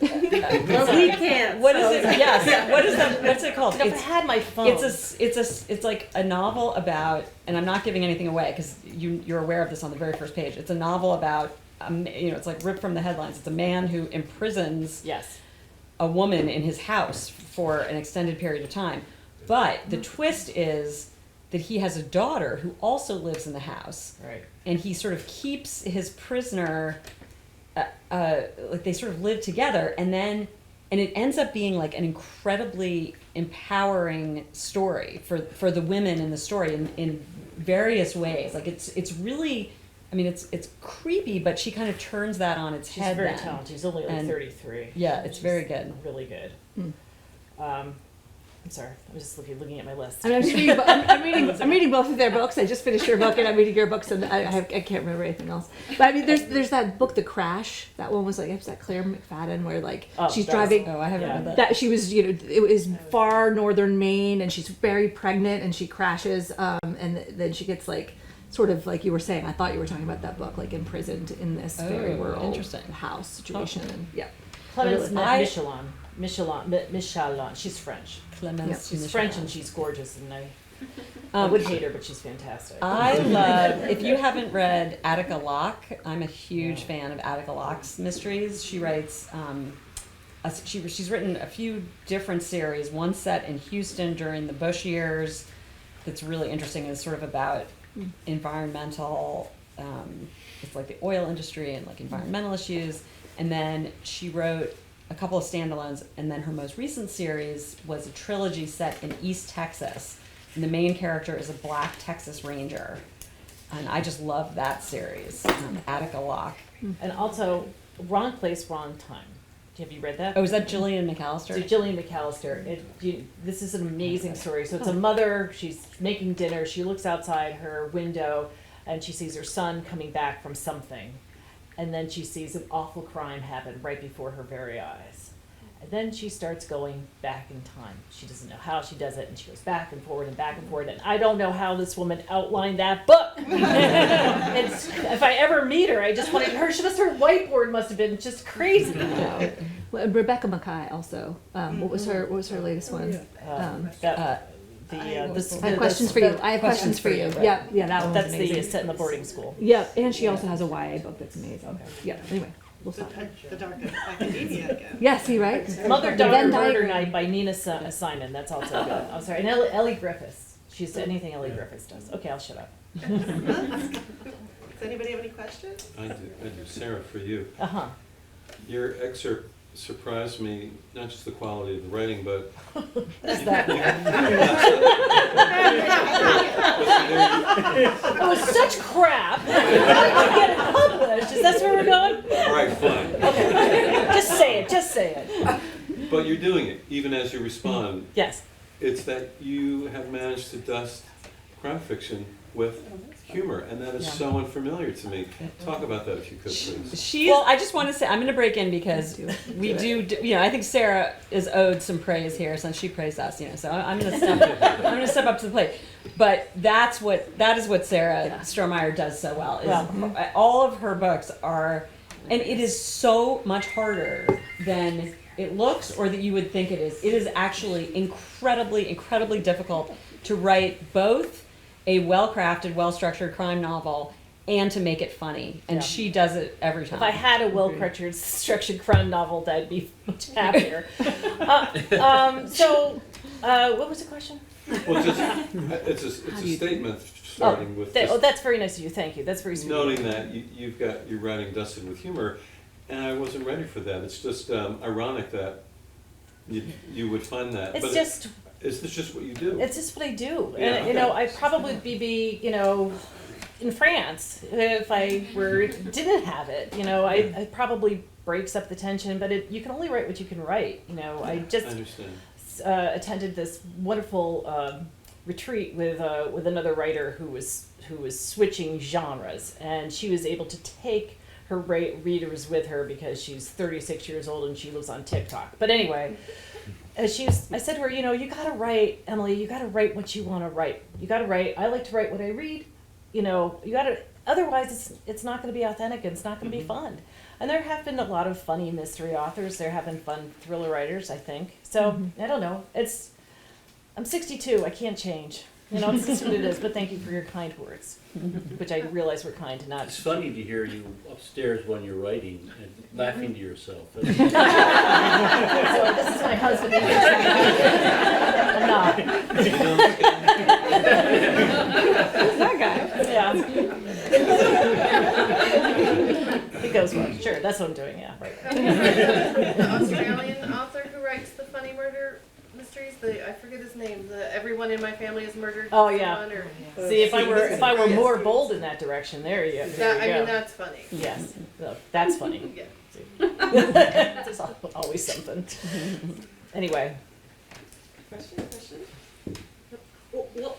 Speaker 6: Well, we can't.
Speaker 5: What is it? Yes. What is that? What's it called?
Speaker 2: I had my phone.
Speaker 5: It's like a novel about, and I'm not giving anything away because you're aware of this on the very first page. It's a novel about, it's like ripped from the headlines. It's a man who imprisons a woman in his house for an extended period of time. But the twist is that he has a daughter who also lives in the house.
Speaker 2: Right.
Speaker 5: And he sort of keeps his prisoner, like they sort of live together, and it ends up being like an incredibly empowering story for the women in the story in various ways. Like it's really, it's creepy, but she kind of turns that on its head.
Speaker 2: She's very
Speaker 5: then.
Speaker 2: talented. She's only like 33.
Speaker 5: Yeah, it's very good.
Speaker 2: Really good. I'm sorry, I'm just looking at my list.
Speaker 3: I'm reading both of their books. I just finished your book, and I'm reading your books, and I can't remember anything else. But there's that book, The Crash. That one was like, is that Claire McFadden, where like she's driving.
Speaker 5: I haven't read that.
Speaker 3: That she was, it was far northern Maine, and she's very pregnant, and she crashes, and then she gets like, sort of like you were saying. I thought you were talking about that book, like imprisoned in this very rural house situation. And
Speaker 2: Clemence Michelon. She's French.
Speaker 5: Clemence.
Speaker 2: She's French and she's gorgeous, and I would hate her, but she's fantastic.
Speaker 5: I love, if you haven't read Attica Locke, I'm a huge fan of Attica Locke's mysteries. She writes, she's written a few different series, one set in Houston during the Bush years that's really interesting, and it's sort of about environmental, it's like the oil industry and like environmental issues. And then she wrote a couple of standalones, and then her most recent series was a trilogy set in East Texas, and the main character is a black Texas Ranger, and I just love that series, Attica Locke.
Speaker 2: And also, Wrong Place, Wrong Time. Have you read that?
Speaker 5: Oh, is that Gillian McAllister?
Speaker 2: So Gillian McAllister. This is an amazing story. So it's a mother, she's making dinner, she looks outside her window, and she sees her son coming back from something. And then she sees an awful crime happen right before her very eyes. And then she starts going back in time. She doesn't know how she does it, and she goes back and forward and back and forward. And I don't know how this woman outlined that book. If I ever meet her, I just want to. Her whiteboard must have been just crazy.
Speaker 3: Well, Rebecca Mackay also. What was her latest one? I have questions for you. I have questions for you.
Speaker 2: Right.
Speaker 3: Yeah, that one's
Speaker 2: That's
Speaker 3: amazing.
Speaker 2: the set in the boarding school.
Speaker 3: Yeah, and she also has a YA book that's amazing. Yeah, anyway, we'll stop.
Speaker 4: The dark academia again.
Speaker 3: Yeah, see, right?
Speaker 2: Mother
Speaker 3: The
Speaker 2: Daughter
Speaker 3: Venn
Speaker 2: Murder
Speaker 3: diagram.
Speaker 2: Night by Nina Simon. That's also good. I'm sorry. And Ellie Griffiths. She's anything Ellie Griffiths does. Okay, I'll shut up.
Speaker 4: Does anybody have any questions?
Speaker 8: I do. Sarah, for you.
Speaker 2: Uh-huh.
Speaker 8: Your excerpt surprised me, not just the quality of the writing, but
Speaker 2: What's that?
Speaker 8: but
Speaker 2: It was such crap. How did you get it published? Is that where we're going?
Speaker 8: all right, fine.
Speaker 2: Okay. Just say it. Just say it.
Speaker 8: But you're doing it, even as you respond.
Speaker 2: Yes.
Speaker 8: It's that you have managed to dust crime fiction with humor, and that is so unfamiliar to me. Talk about that if you could, please.
Speaker 5: Well, I just want to say, I'm going to break in because we do, you know, I think Sarah is owed some praise here since she praised us, you know, so I'm going to step up to the plate. But that is what Sarah Strohmeyer does so well. Is all of her books are, and it is so much harder than it looks or that you would think it is. It is actually incredibly difficult to write both a well-crafted, well-structured crime novel and to make it funny. And she does it every time.
Speaker 2: If I had a Will Pritchard structured crime novel, that'd be much happier. What was the question?
Speaker 8: Well, just, it's a statement starting with this,
Speaker 2: That's very nice of you. Thank you. That's very sweet.
Speaker 8: noting that you've got your writing dusted with humor, and I wasn't ready for that. It's just ironic that you would find that.
Speaker 2: It's
Speaker 8: But
Speaker 2: just.
Speaker 8: is this just what you do?
Speaker 2: It's just what I do.
Speaker 8: Yeah,
Speaker 2: And, you know, I'd probably be, you know, in France if I didn't have it. You know, it probably breaks up the tension, but you can only write what you can write. You know, I just
Speaker 8: understand.
Speaker 2: attended this wonderful retreat with another writer who was switching genres, and she was able to take her readers with her because she's 36 years old and she lives on TikTok. But anyway, I said to her, you know, you gotta write, Emily, you gotta write what you want to write. You gotta write. I like to write what I read. You know, you gotta. Otherwise, it's not going to be authentic and it's not going to be fun. And there have been a lot of funny mystery authors. There have been fun thriller writers, I think. So I don't know. I'm 62. I can't change. You know, it's just what it is. But thank you for your kind words, which I realize were kind, not.
Speaker 9: It's funny to hear you upstairs when you're writing and laughing to yourself.
Speaker 2: So this is my husband. I'm not.
Speaker 3: Who's that guy?
Speaker 2: Yeah. It goes well. Sure, that's what I'm doing. Yeah, right.
Speaker 6: The Australian author who writes the funny murder mysteries. I forget his name. The Everyone in My Family is Murdered.
Speaker 2: Oh, yeah.
Speaker 6: One, or,
Speaker 2: See, if I were more bold in that direction, there you go.
Speaker 6: I mean, that's funny.
Speaker 2: Yes, well, that's funny.
Speaker 6: Yeah.
Speaker 2: It's always something. Anyway,
Speaker 4: Question?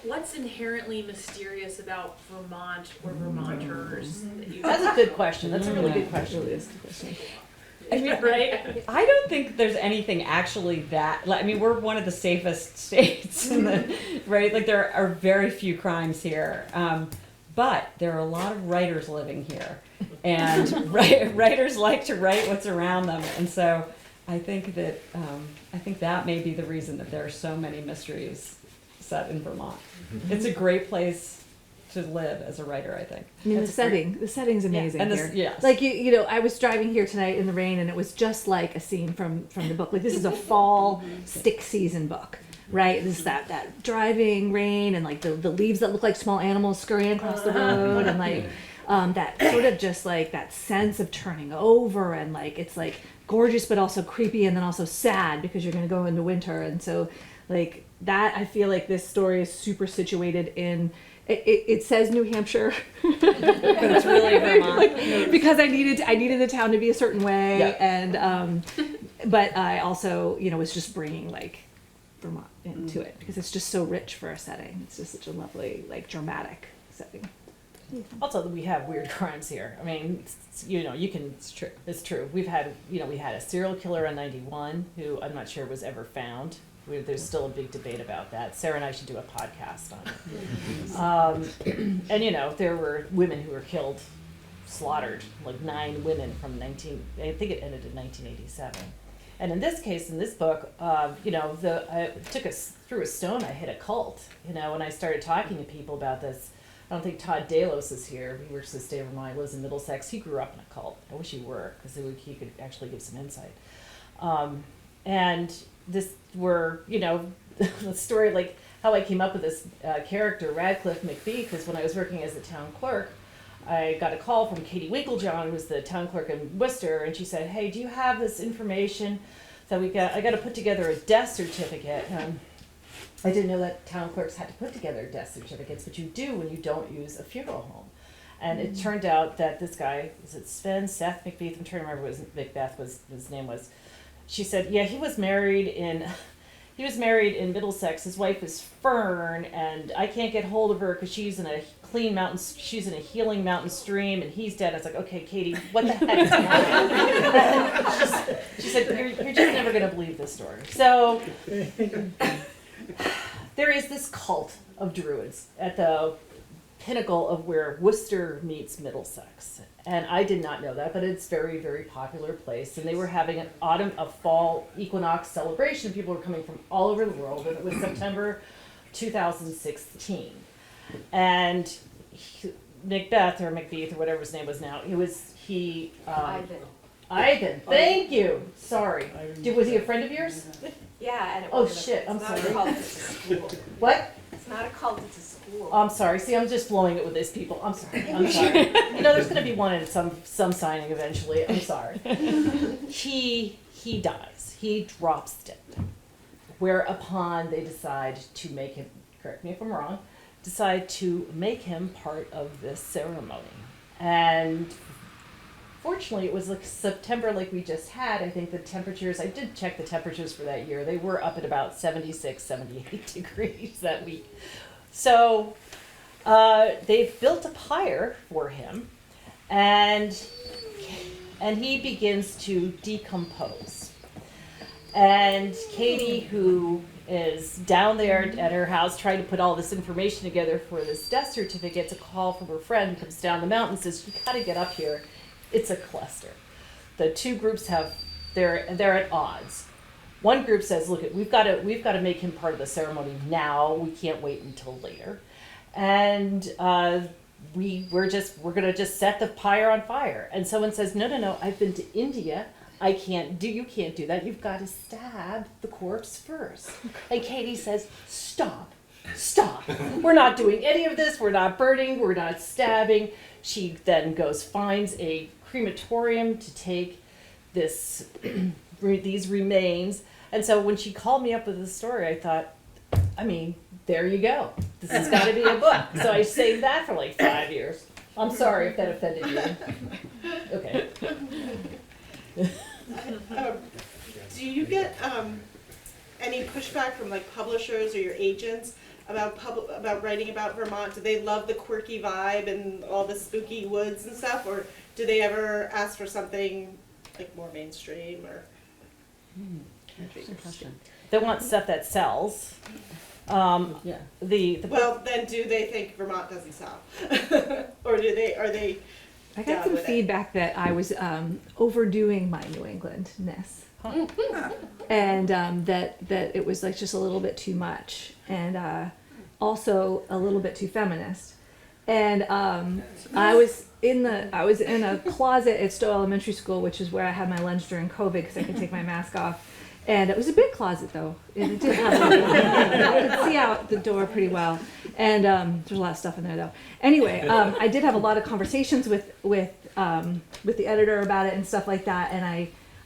Speaker 10: What's inherently mysterious about Vermont or Vermonters?
Speaker 2: that's a good question. That's a really good question.
Speaker 3: Really is a good question.
Speaker 5: I mean,
Speaker 10: Right?
Speaker 5: I don't think there's anything actually that. I mean, we're one of the safest states, right? Like there are very few crimes here, but there are a lot of writers living here, and writers like to write what's around them, and so I think that may be the reason that there are so many mysteries set in Vermont. It's a great place to live as a writer, I think.
Speaker 3: I mean,
Speaker 5: It's
Speaker 3: the setting's amazing
Speaker 5: and
Speaker 3: here.
Speaker 5: yes.
Speaker 3: Like you know, I was driving here tonight in the rain, and it was just like a scene from the book. Like this is a fall stick season book, right? This is that driving rain, and like the leaves that look like small animals scurrying across the road, and like that sort of just like that sense of turning over, and like it's like gorgeous but also creepy, and then also sad because you're going to go into winter, and so like that. I feel like this story is super situated in. It says New Hampshire,
Speaker 5: but it's really Vermont.
Speaker 3: because I needed the town to be a certain way,
Speaker 5: Yeah.
Speaker 3: and but I also was just bringing like Vermont into it because it's just so rich for a setting. It's just such a lovely like dramatic setting.
Speaker 2: Also, we have weird crimes here. I mean, it's true. It's true. We had a serial killer in '91 who I'm not sure was ever found. There's still a big debate about that. Sarah and I should do a podcast on it. And there were women who were killed, slaughtered, like 9 women from I think it ended in 1987. And in this case, in this book, I through a stone, I hit a cult. When I started talking to people about this. I don't think Todd Delos is here. He works at the state of Vermont. He lives in Middlesex. He grew up in a cult. I wish he were, because he could actually give some insight. And this the story, like how I came up with this character, Radcliffe McBee, because when I was working as a town clerk, I got a call from Katy Winklejohn, who was the town clerk in Worcester, and she said, "Hey, do you have this information that I got to put together a death certificate?" I didn't know that town clerks had to put together death certificates, but you do when you don't use a funeral home. And it turned out that this guy, is it Seth McBeath? I'm trying to remember what his name was. She said, yeah, he was married in Middlesex. His wife is Fern, and I can't get hold of her because she's in a healing mountain stream, and he's dead. I was like, okay, Katy, what the heck is going on? She said, you're just never going to believe this story. So there is this cult of Druids at the pinnacle of where Worcester meets Middlesex. And I did not know that, but it's a very, very popular place. And they were having a fall equinox celebration. People were coming from all over the world, and it was September 2016. And Macbeth, or McBeath, or whatever his name was now, Ivan, thank you. Sorry. Was he a friend of yours?
Speaker 1: Yeah, and
Speaker 2: Oh shit, I'm sorry.
Speaker 1: It's not a cult, it's a school.
Speaker 2: What?
Speaker 1: It's not a cult, it's a school.
Speaker 2: I'm sorry. See, I'm just blowing it with these people. I'm sorry. There's going to be one at some signing eventually. I'm sorry. He dies. He drops dead. Whereupon they decide to make him, correct me if I'm wrong, decide to make him part of this ceremony. And fortunately, it was like September like we just had. I think the temperatures, I did check the temperatures for that year. They were up at about 76, 78 degrees that week. So they've built a pyre for him, and he begins to decompose. And Katy, who is down there at her house trying to put all this information together for this death certificate, gets a call from her friend who comes down the mountain and says, you gotta get up here. It's a cluster. The two groups they're at odds. One group says, look, we've got to make him part of the ceremony now. We can't wait until later. And we're gonna just set the pyre on fire. And someone says, no, I've been to India. You can't do that. You've got to stab the corpse first. And Katy says, stop. We're not doing any of this. We're not burning. We're not stabbing. She then finds a crematorium to take these remains. And so when she called me up with this story, I thought, there you go. This has got to be a book. So I saved that for like 5 years. I'm sorry if that offended you. Okay.
Speaker 4: Do you get any pushback from like publishers or your agents about writing about Vermont? Do they love the quirky vibe and all the spooky woods and stuff, or do they ever ask for something like more mainstream or?
Speaker 5: Interesting question.
Speaker 2: They want stuff that sells.
Speaker 5: Yeah.
Speaker 4: Well, then do they think Vermont doesn't sell, or are they?
Speaker 3: I got some feedback that I was overdoing my New England-ness. And that it was like just a little bit too much, and also a little bit too feminist. And I was in a closet at Stowe Elementary School, which is where I had my lunch during COVID because I could take my mask off. And it was a big closet though. It did have I could see out the door pretty well. And there's a lot of stuff in there though. Anyway, I did have a lot of conversations with the editor about it and stuff like that. And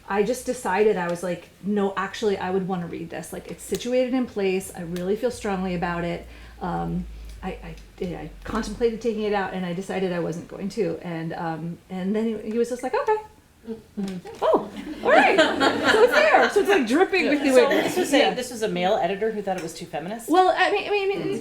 Speaker 3: I just decided, I was like, no, actually, I would want to read this. Like, it's situated in place. I really feel strongly about it. I contemplated taking it out, and I decided I wasn't going to. And then he was just like, okay. Oh, all right. So it's there. So it's like dripping with
Speaker 2: So this was a male editor who thought it was too feminist?
Speaker 3: Well, I mean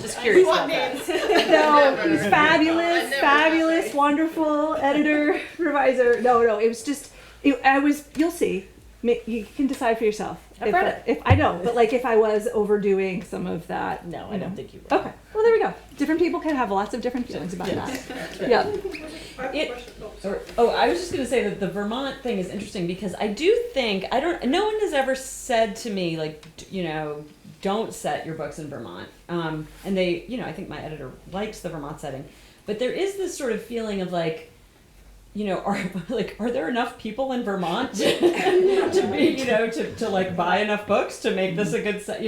Speaker 2: Just curious about
Speaker 4: names.
Speaker 3: no, he's fabulous, wonderful editor, reviser. No, it was just, you'll see. You can decide for yourself.
Speaker 2: I've read it.
Speaker 3: If I know, but like if I was overdoing some of that.
Speaker 2: No, I don't think you were.
Speaker 3: Okay, well there we go. Different people can have lots of different feelings about that. Yeah.
Speaker 4: I have a question. Oh,
Speaker 5: I was just going to say that the Vermont thing is interesting because I do think, no one has ever said to me, like, don't set your books in Vermont. And they, I think my editor likes the Vermont setting. But there is this sort of feeling of like, are there enough people in Vermont to be, to like buy enough books to make this a good set,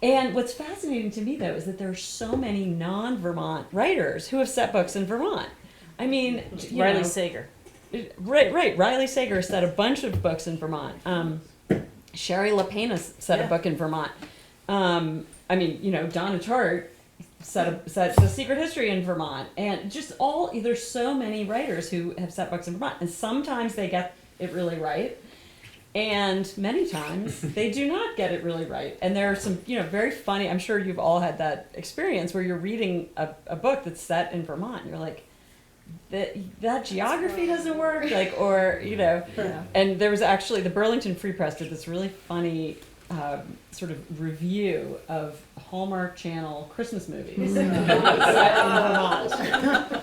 Speaker 5: And what's fascinating to me though is that there are so many non-Vermont writers who have set books in Vermont. I mean,
Speaker 2: Riley Sager.
Speaker 5: Right. Riley Sager set a bunch of books in Vermont. Sherry LaPena set a book in Vermont. Donna Tartt set The Secret History in Vermont. And just there's so many writers who have set books in Vermont. And sometimes they get it really right. And many times they do not get it really right. And there are some, very funny, I'm sure you've all had that experience where you're reading a book that's set in Vermont. And you're like, that geography doesn't work, and there was actually, the Burlington Free Press did this really funny sort of review of Hallmark Channel Christmas movies set in Vermont,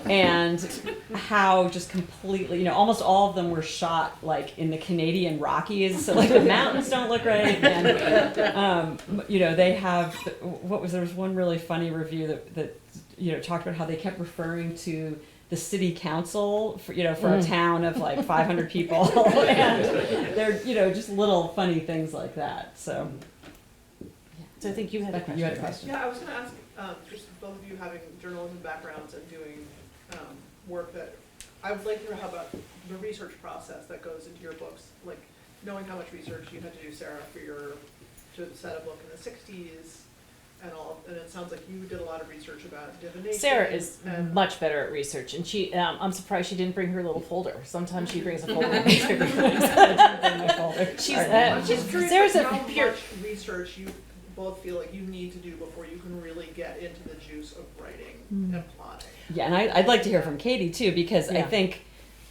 Speaker 5: and how just completely, almost all of them were shot like in the Canadian Rockies, so like the mountains don't look right, and they have, there was one really funny review that talked about how they kept referring to the city council for a town of like 500 people, and they're just little funny things like that. So
Speaker 2: I think you had a question.
Speaker 6: Yeah, I was going to ask, just both of you having journalism backgrounds and doing work that, I would like to hear how about the research process that goes into your books, like knowing how much research you had to do, Sarah, to set a book in the 60s. And it sounds like you did a lot of research about divination.
Speaker 2: Sarah is much better at research, and she. I'm surprised she didn't bring her little folder. Sometimes she brings a folder of newspaper clippings. I didn't bring my folder.
Speaker 6: I'm just curious
Speaker 2: Sarah's
Speaker 6: how
Speaker 2: pure
Speaker 6: much research you both feel like you need to do before you can really get into the juice of writing and plotting.
Speaker 5: yeah, and I'd like to hear from Katy too, because I think.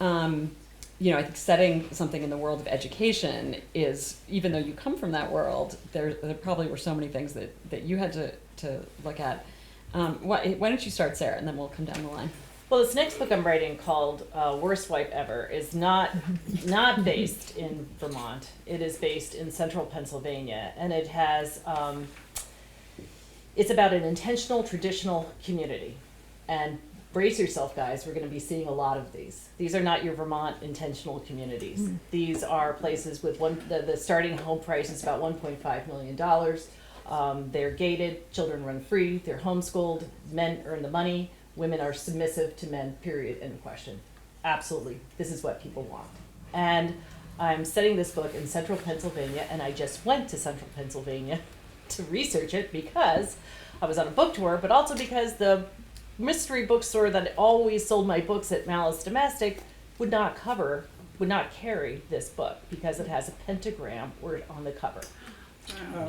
Speaker 5: I think setting something in the world of education is, even though you come from that world, there probably were so many things that you had to look at. Why don't you start, Sarah, and then we'll come down the line.
Speaker 2: Well, this next book I'm writing, called Worst Wife Ever, is not based in Vermont. It is based in central Pennsylvania, and it has it's about an intentional traditional community. And brace yourself, guys, we're going to be seeing a lot of these. These are not your Vermont intentional communities. These are places with the starting home price is about $1.5 million. They're gated, children run free, they're homeschooled, men earn the money, women are submissive to men, period, end of question. Absolutely, this is what people want. And I'm setting this book in central Pennsylvania, and I just went to central Pennsylvania to research it because I was on a book tour, but also because the mystery bookstore that always sold my books at Malice Domestic would not carry this book because it has a pentagram word on the cover.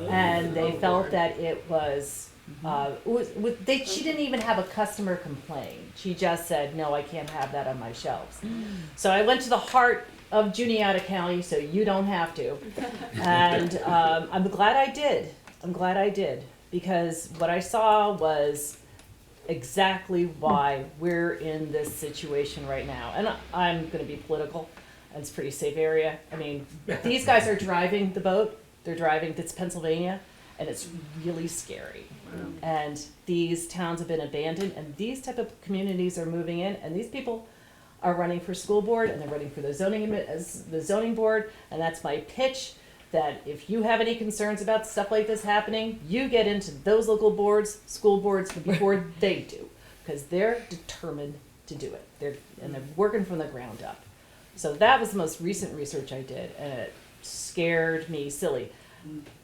Speaker 2: And they felt that it was, she didn't even have a customer complain. She just said, no, I can't have that on my shelves. So I went to the heart of Juniata County, so you don't have to. And I'm glad I did, because what I saw was exactly why we're in this situation right now. And I'm going to be political, and it's a pretty safe area. I mean, these guys are driving the boat. They're driving, it's Pennsylvania, and it's really scary. And these towns have been abandoned, and these type of communities are moving in, and these people are running for school board, and they're running for the zoning board, and that's my pitch, that if you have any concerns about stuff like this happening, you get into those local boards, school boards, before they do, because they're determined to do it. They're working from the ground up. So that was the most recent research I did, and it scared me silly.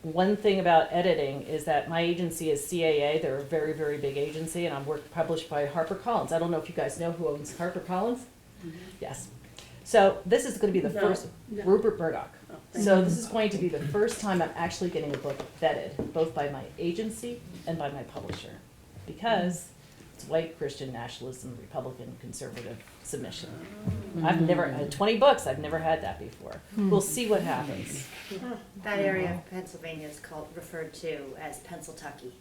Speaker 2: One thing about editing is that my agency is CAA. They're a very, very big agency, and I'm published by HarperCollins. I don't know if you guys know who owns HarperCollins. Yes. So this is going to be the first, Rupert Murdoch. So this is going to be the first time I'm actually getting a book vetted, both by my agency and by my publisher, because it's white Christian nationalism, Republican conservative submission. I've never, 20 books, I've never had that before. We'll see what happens.
Speaker 11: That area of Pennsylvania is referred to as Pennsyltucky.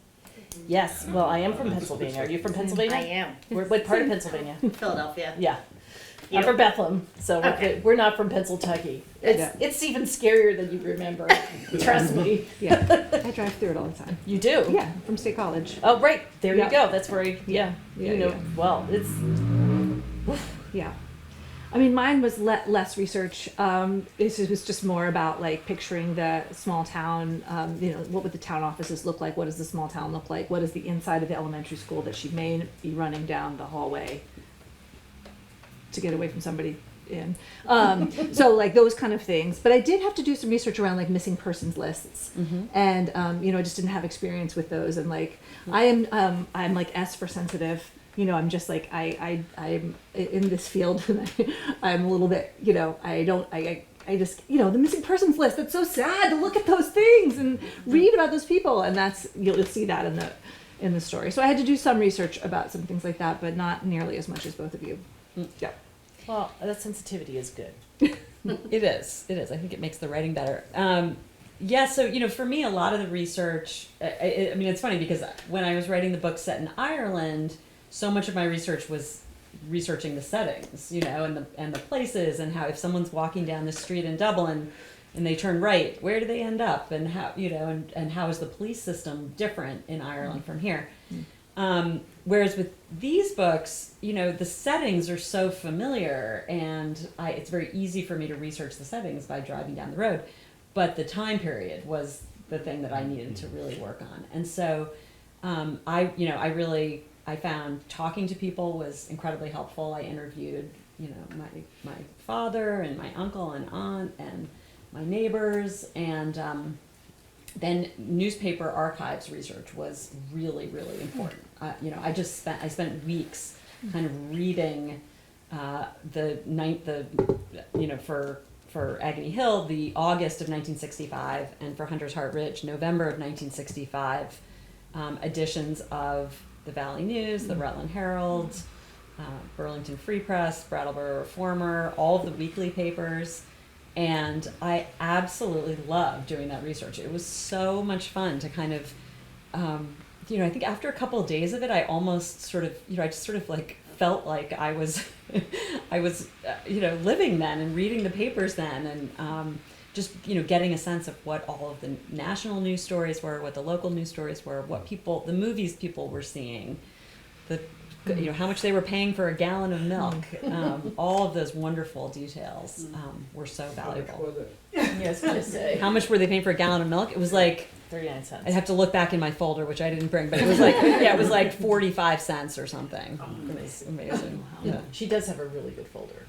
Speaker 2: Yes, well, I am from Pennsylvania. Are you from Pennsylvania?
Speaker 11: I am.
Speaker 2: What part of Pennsylvania?
Speaker 11: Philadelphia.
Speaker 2: Yeah. I'm from Bethlehem, so
Speaker 11: Okay.
Speaker 2: we're not from Pennsylvania. It's even scarier than you remember. Trust me.
Speaker 3: Yeah, I drive through it all the time.
Speaker 2: You do?
Speaker 3: Yeah, from State College.
Speaker 2: Oh, right. There
Speaker 3: Yeah.
Speaker 2: you go. That's where
Speaker 3: Yeah,
Speaker 2: you know,
Speaker 3: yeah.
Speaker 2: well, it's,
Speaker 3: Yeah. I mean, mine was less research. It was just more about like picturing the small town. What would the town offices look like? What does the small town look like? What is the inside of the elementary school that she may be running down the hallway to get away from somebody in? So like those kind of things. But I did have to do some research around like missing persons lists, and I just didn't have experience with those. And like I'm like S for sensitive. I'm just like I'm in this field, and I'm a little bit, I just, the missing persons list. That's so sad to look at those things and read about those people, and that's you'll see that in the story. So I had to do some research about some things like that, but not nearly as much as both of you. Yeah.
Speaker 2: well, that sensitivity is good.
Speaker 5: It is. I think it makes the writing better. So, for me, a lot of the research, I mean, it's funny because when I was writing the book set in Ireland, so much of my research was researching the settings, and the places, and how if someone's walking down the street in Dublin and they turn right, where do they end up, and how, and how is the police system different in Ireland from here? Whereas with these books, the settings are so familiar, and it's very easy for me to research the settings by driving down the road, but the time period was the thing that I needed to really work on. And so I found talking to people was incredibly helpful. I interviewed, my father and my uncle and aunt and my neighbors, and then newspaper archives research was really, really important. I spent weeks kind of reading for Agony Hill, the August of 1965, and for Hunter's Heart Ridge, November of 1965, editions of the Valley News, the Rutland Herald, Burlington Free Press, Brattleboro Reformer, all of the weekly papers. And I absolutely loved doing that research. It was so much fun to kind of, I think after a couple of days of it, I almost sort of, I just sort of like felt like I was, living then and reading the papers then, and just, getting a sense of what all of the national news stories were, what the local news stories were, the movies people were seeing, how much they were paying for a gallon of milk. All of those wonderful details were so valuable.
Speaker 2: Yes, I say.
Speaker 5: How much were they paying for a gallon of milk? It was like
Speaker 2: 39 cents.
Speaker 5: I'd have to look back in my folder, which I didn't bring, but it was like, it was like 45 cents or something. It was amazing. Yeah.
Speaker 2: She does have a really good folder.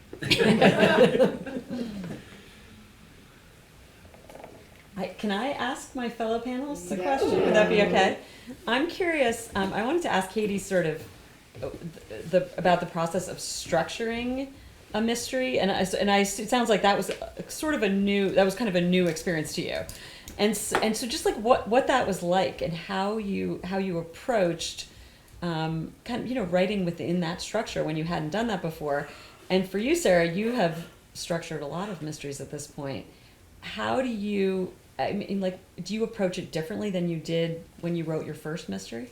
Speaker 5: Can I ask my fellow panelists a question? Would that be okay? I'm curious. I wanted to ask Katy sort of about the process of structuring a mystery, and it sounds like that was kind of a new experience to you, and so just like what that was like, and how you approached writing within that structure when you hadn't done that before. And for you, Sarah, you have structured a lot of mysteries at this point. How do you? I mean, like, do you approach it differently than you did when you wrote your first mystery?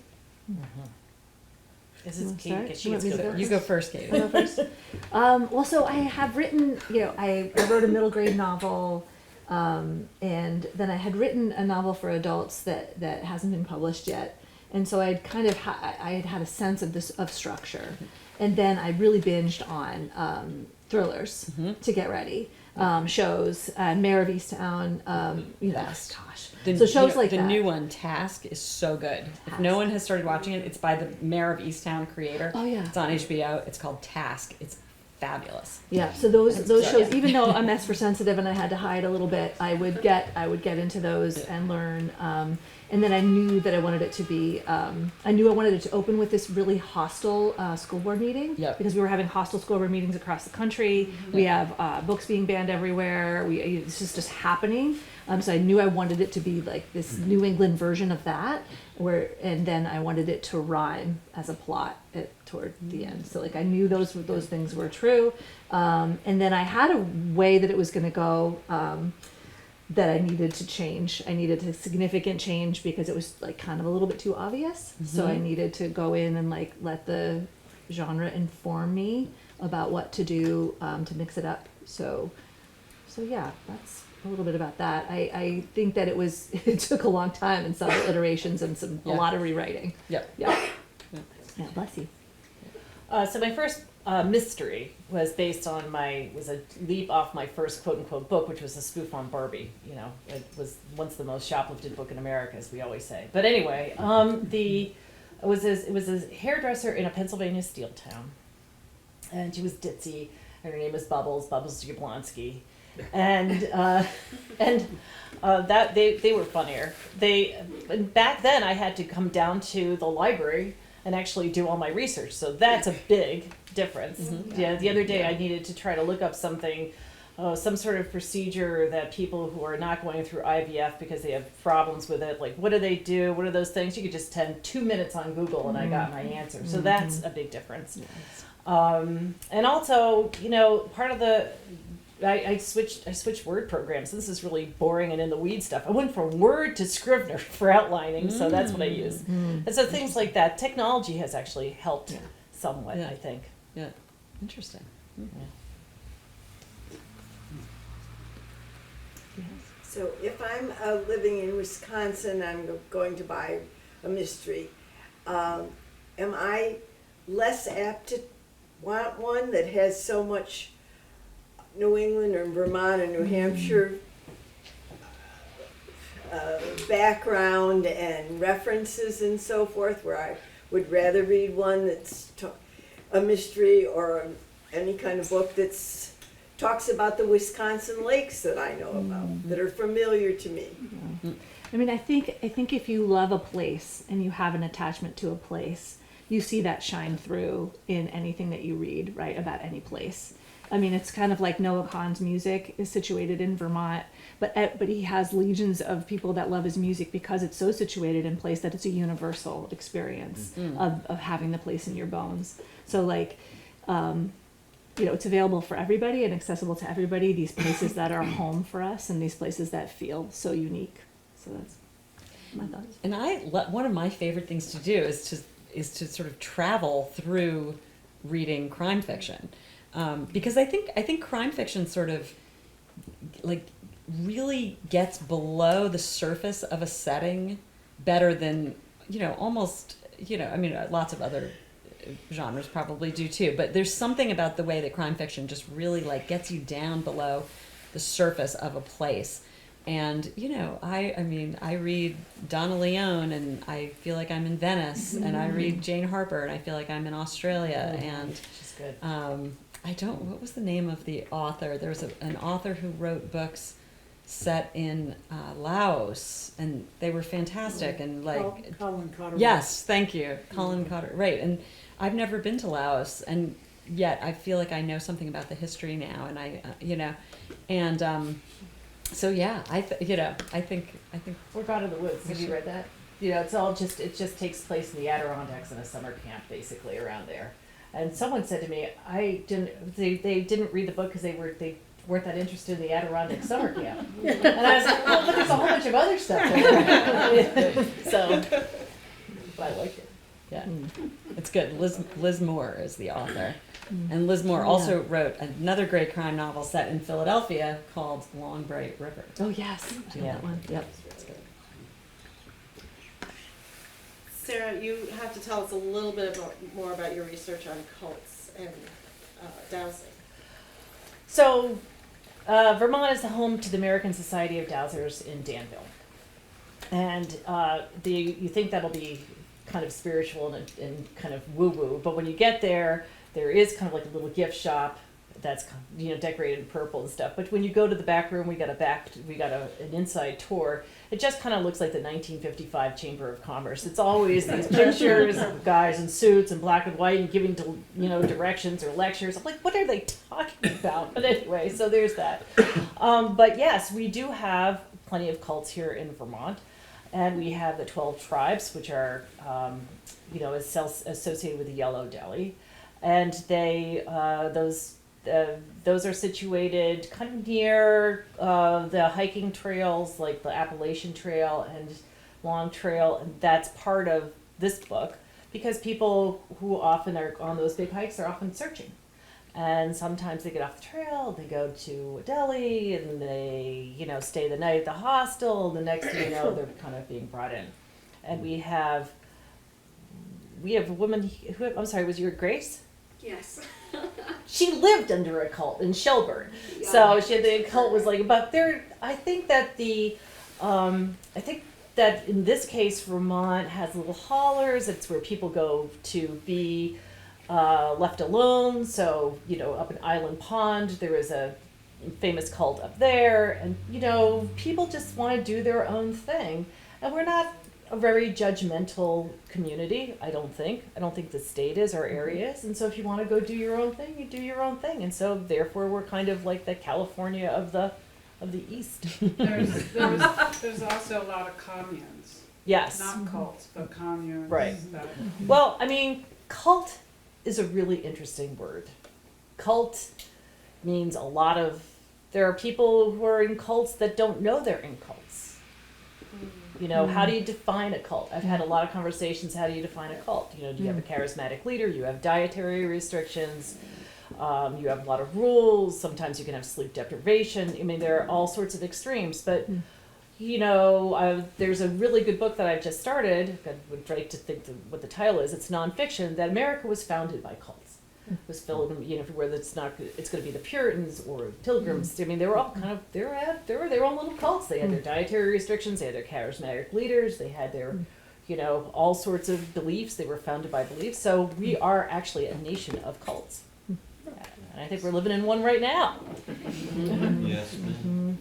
Speaker 2: This is Katy, because
Speaker 3: You want me to go
Speaker 5: You go first, Katy.
Speaker 3: I'll go first. So I have written, I wrote a middle grade novel, and then I had written a novel for adults that hasn't been published yet. And so I'd kind of, I had a sense of structure. And then I really binged on thrillers to get ready. Shows, Mayor of Easttown,
Speaker 5: Best.
Speaker 3: gosh.
Speaker 5: The,
Speaker 3: So shows like
Speaker 5: the
Speaker 3: that.
Speaker 5: new one, Task, is so good. If no one has started watching it, it's by the Mayor of Easttown creator.
Speaker 3: Oh, yeah.
Speaker 5: It's on HBO. It's called Task. It's fabulous.
Speaker 3: Yeah, so those
Speaker 5: so,
Speaker 3: shows,
Speaker 5: yeah.
Speaker 3: even though I'm S for sensitive and I had to hide a little bit, I would get into those and learn. And then I knew that I wanted it to be, I knew I wanted it to open with this really hostile school board meeting.
Speaker 5: Yep.
Speaker 3: Because we were having hostile school board meetings across the country. We have books being banned everywhere. This is just happening. So I knew I wanted it to be like this New England version of that, and then I wanted it to rhyme as a plot toward the end. So like I knew those things were true, and then I had a way that it was going to go that I needed to change. I needed a significant change because it was like kind of a little bit too obvious. So I needed to go in and like let the genre inform me about what to do to mix it up. So yeah, that's a little bit about that. I think that it took a long time and several iterations and a lot of rewriting.
Speaker 2: Yep.
Speaker 3: Yeah. Yeah, bless you.
Speaker 2: So my first mystery was based on was a leap off my first quote unquote book, which was a spoof on Barbie. You know, it was once the most shoplifted book in America, as we always say. But anyway, it was a hairdresser in a Pennsylvania steel town, and she was ditzy, and her name was Bubbles Jablonski, and that they were funnier. Back then I had to come down to the library and actually do all my research. So that's a big difference. Mm-hmm. Yeah, the other day I needed to try to look up something, some sort of procedure that people who are not going through IVF because they have problems with it, like what do they do? What are those things? You could just spend 2 minutes on Google and I got my answer. So that's a big difference. And also, you know, part of I switched word programs. This is really boring and in the weed stuff. I went from Word to Scrivener for outlining, so that's what I use. And so things like that. Technology has actually helped somewhat, I think.
Speaker 5: Yeah, interesting.
Speaker 12: So if I'm living in Wisconsin, I'm going to buy a mystery. Am I less apt to want one that has so much New England or Vermont or New Hampshire background and references and so forth, where I would rather read one that's a mystery or any kind of book that's talks about the Wisconsin lakes that I know about, that are familiar to me.
Speaker 3: I mean, I think if you love a place and you have an attachment to a place, you see that shine through in anything that you read, right, about any place. I mean, it's kind of like Noah Kahan's music is situated in Vermont, but he has legions of people that love his music because it's so situated in place that it's a universal experience of having the place in your bones. So like, you know, it's available for everybody and accessible to everybody, these places that are home for us and these places that feel so unique. So that's my thoughts.
Speaker 5: And one of my favorite things to do is to sort of travel through reading crime fiction. Because I think crime fiction sort of like really gets below the surface of a setting better than, you know, almost, you know, I mean, lots of other genres probably do too, but there's something about the way that crime fiction just really like gets you down below the surface of a place. And, you know, I mean, I read Donna Leon and I feel like I'm in Venice, and I read Jane Harper and I feel like I'm in Australia. And
Speaker 2: She's good.
Speaker 5: what was the name of the author? There was an author who wrote books set in Laos, and they were fantastic. And like
Speaker 12: Colin Cotter.
Speaker 5: Yes, thank you, Colin Cotter. Right, and I've never been to Laos, and yet I feel like I know something about the history now, and I, you know, and so yeah, I think.
Speaker 2: We're Gone in the Woods. Have you read that? You know, it just takes place in the Adirondacks in a summer camp, basically around there. And someone said to me, they didn't read the book because they weren't that interested in the Adirondack summer camp. And I was like, well, but there's a whole bunch of other stuff there. So, but I liked it.
Speaker 5: Yeah, it's good. Liz Moore is the author. And Liz Moore also wrote another great crime novel set in Philadelphia called Long Bright River.
Speaker 3: Oh yes, that one. Yep.
Speaker 4: Sarah, you have to tell us a little bit more about your research on cults and dowsing.
Speaker 2: So, Vermont is the home to the American Society of Dowsers in Danville. And you think that'll be kind of spiritual and kind of woo-woo, but when you get there, there is kind of like a little gift shop that's, you know, decorated in purple and stuff. But when you go to the back room, we got an inside tour. It just kind of looks like the 1955 Chamber of Commerce. It's always these pictures of guys in suits and black and white and giving, directions or lectures. I'm like, what are they talking about? But anyway, so there's that. But yes, we do have plenty of cults here in Vermont. And we have the 12 tribes, which are, associated with the Yellow Deli. And those are situated kind of near the hiking trails, like the Appalachian Trail and Long Trail, and that's part of this book because people who often are on those big hikes are often searching. And sometimes they get off the trail, they go to a deli, and they, stay the night at the hostel. The next thing you know, they're kind of being brought in. And we have a woman who, I'm sorry, was your Grace?
Speaker 1: Yes.
Speaker 2: She lived under a cult in Shelburne. So the cult was like, but I think that in this case, Vermont has little hollers. It's where people go to be left alone. So, up in Island Pond, there is a famous cult up there. And, people just want to do their own thing. And we're not a very judgmental community, I don't think. I don't think the state is, our area is. And so if you want to go do your own thing, you do your own thing. And so therefore we're kind of like the California of the East.
Speaker 13: There's also a lot of communes.
Speaker 2: Yes.
Speaker 13: Not cults, but communes.
Speaker 2: Right. Well, cult is a really interesting word. Cult means there are people who are in cults that don't know they're in cults. How do you define a cult? I've had a lot of conversations, how do you define a cult? Do you have a charismatic leader? You have dietary restrictions. You have a lot of rules. Sometimes you can have sleep deprivation. There are all sorts of extremes. But, there's a really good book that I've just started. I would like to think what the title is. It's nonfiction, that America was founded by cults. It was filled in, whether it's going to be the Puritans or Pilgrims. They were all kind of, they were their own little cults. They had their dietary restrictions. They had their charismatic leaders. They had their, all sorts of beliefs. They were founded by beliefs. So we are actually a nation of cults. And I think we're living in one right now.
Speaker 8: Yes, ma'am.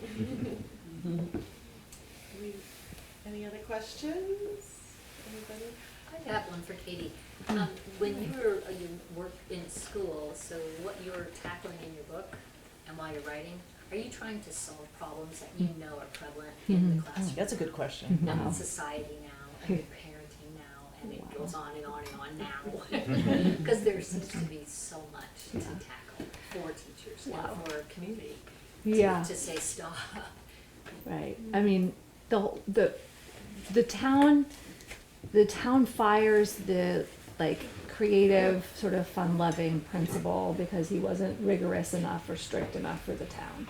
Speaker 4: Any other questions? Anybody?
Speaker 11: I have one for Katy. When you work in school, so what you're tackling in your book and while you're writing, are you trying to solve problems that you know are prevalent in the classroom?
Speaker 2: That's a good question.
Speaker 11: And in society now, and in parenting now, and it goes on and on and on now. Because there seems to be so much to tackle for teachers and for community to say stop.
Speaker 3: Right. The town fires the creative, sort of fun-loving principal because he wasn't rigorous enough or strict enough for the town,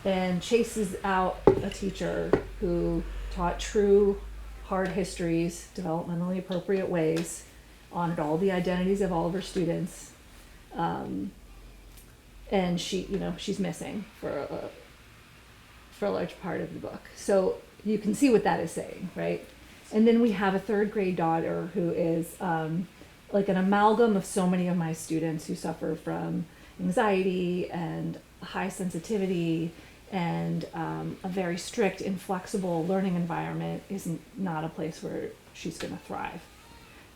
Speaker 3: and chases out a teacher who taught true, hard histories, developmentally appropriate ways, honored all the identities of all of her students, and she's missing for a large part of the book. So you can see what that is saying, right? And then we have a third grade daughter who is an amalgam of so many of my students who suffer from anxiety and high sensitivity, and a very strict, inflexible learning environment is not a place where she's going to thrive.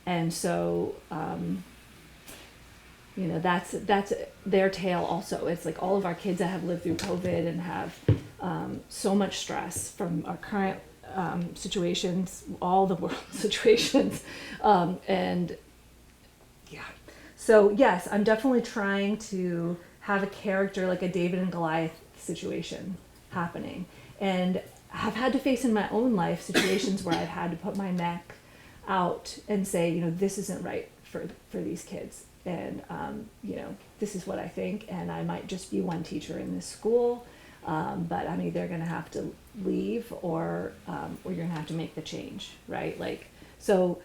Speaker 3: And so, that's their tale also. It's like all of our kids that have lived through COVID and have so much stress from our current situations, all the world situations, and yeah. So yes, I'm definitely trying to have a character like a David and Goliath situation happening, and have had to face in my own life situations where I've had to put my neck out and say, this isn't right for these kids, and this is what I think, and I might just be one teacher in this school. But I'm either going to have to leave or you're going to have to make the change, right? So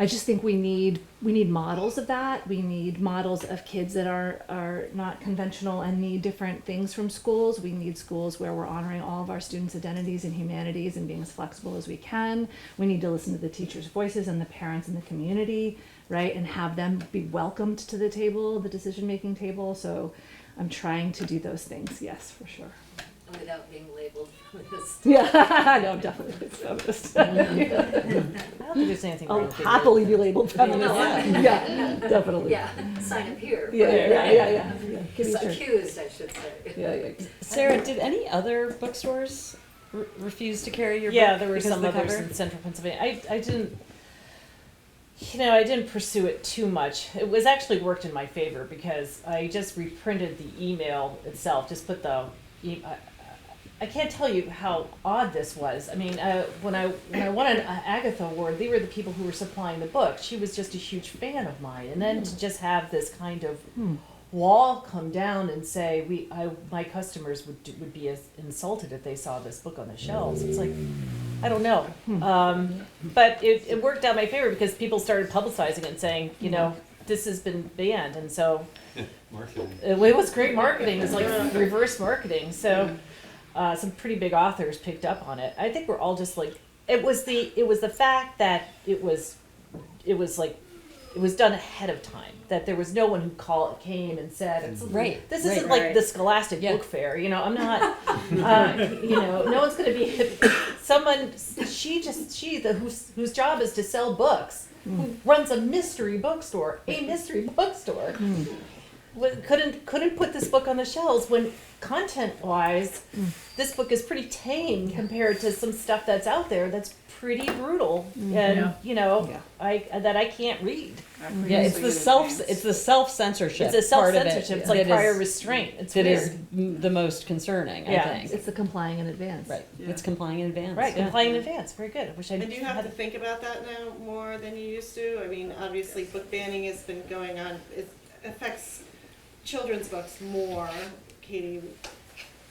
Speaker 3: I just think we need models of that. We need models of kids that are not conventional and need different things from schools. We need schools where we're honoring all of our students' identities and humanities and being as flexible as we can. We need to listen to the teachers' voices and the parents and the community, right? And have them be welcomed to the table, the decision-making table. So I'm trying to do those things, yes, for sure.
Speaker 11: Without being labeled feminist.
Speaker 3: Yeah, no, definitely feminist.
Speaker 2: I don't think there's anything wrong
Speaker 3: I'll
Speaker 2: with
Speaker 3: happily be labeled feminist.
Speaker 11: No,
Speaker 3: Yeah, definitely.
Speaker 11: Yeah, sign up here.
Speaker 3: Yeah.
Speaker 11: It's accused, I should say.
Speaker 3: Yeah.
Speaker 5: Sarah, did any other bookstores refuse to carry your book?
Speaker 2: Yeah, there were
Speaker 5: because
Speaker 2: some
Speaker 5: of the
Speaker 2: others
Speaker 5: cover?
Speaker 2: in central Pennsylvania. I didn't pursue it too much. It was actually worked in my favor because I just reprinted the email itself, just put I can't tell you how odd this was. When I won an Agatha Award, they were the people who were supplying the book. She was just a huge fan of mine. And then to just have this kind of wall come down and say, my customers would be as insulted if they saw this book on the shelves. It's like, I don't know. But it worked out my favor because people started publicizing it and saying, you know, this has been banned. And so
Speaker 8: Marketing.
Speaker 2: it was great marketing. It was like reverse marketing. So some pretty big authors picked up on it. I think we're all just like, it was the fact that it was done ahead of time. That there was no one who came and said,
Speaker 5: Right.
Speaker 2: This isn't like the Scholastic Book Fair. You know, I'm not. You know, no one's going to be someone. Whose job is to sell books, who runs a mystery bookstore, couldn't put this book on the shelves when content-wise, this book is pretty tame compared to some stuff that's out there that's pretty brutal and you know I can't read.
Speaker 5: Yeah, it's the self-censorship.
Speaker 2: It's a self-censorship. It's like prior restraint. It's
Speaker 5: that
Speaker 2: weird.
Speaker 5: is the most concerning, I think.
Speaker 3: It's the complying in advance.
Speaker 5: Right. It's complying in advance.
Speaker 2: Right,
Speaker 5: yeah.
Speaker 2: complying in advance. Very good. I wish I
Speaker 4: And do you have to think about that now more than you used to? I mean, obviously book banning has been going on. It affects children's books more. Katy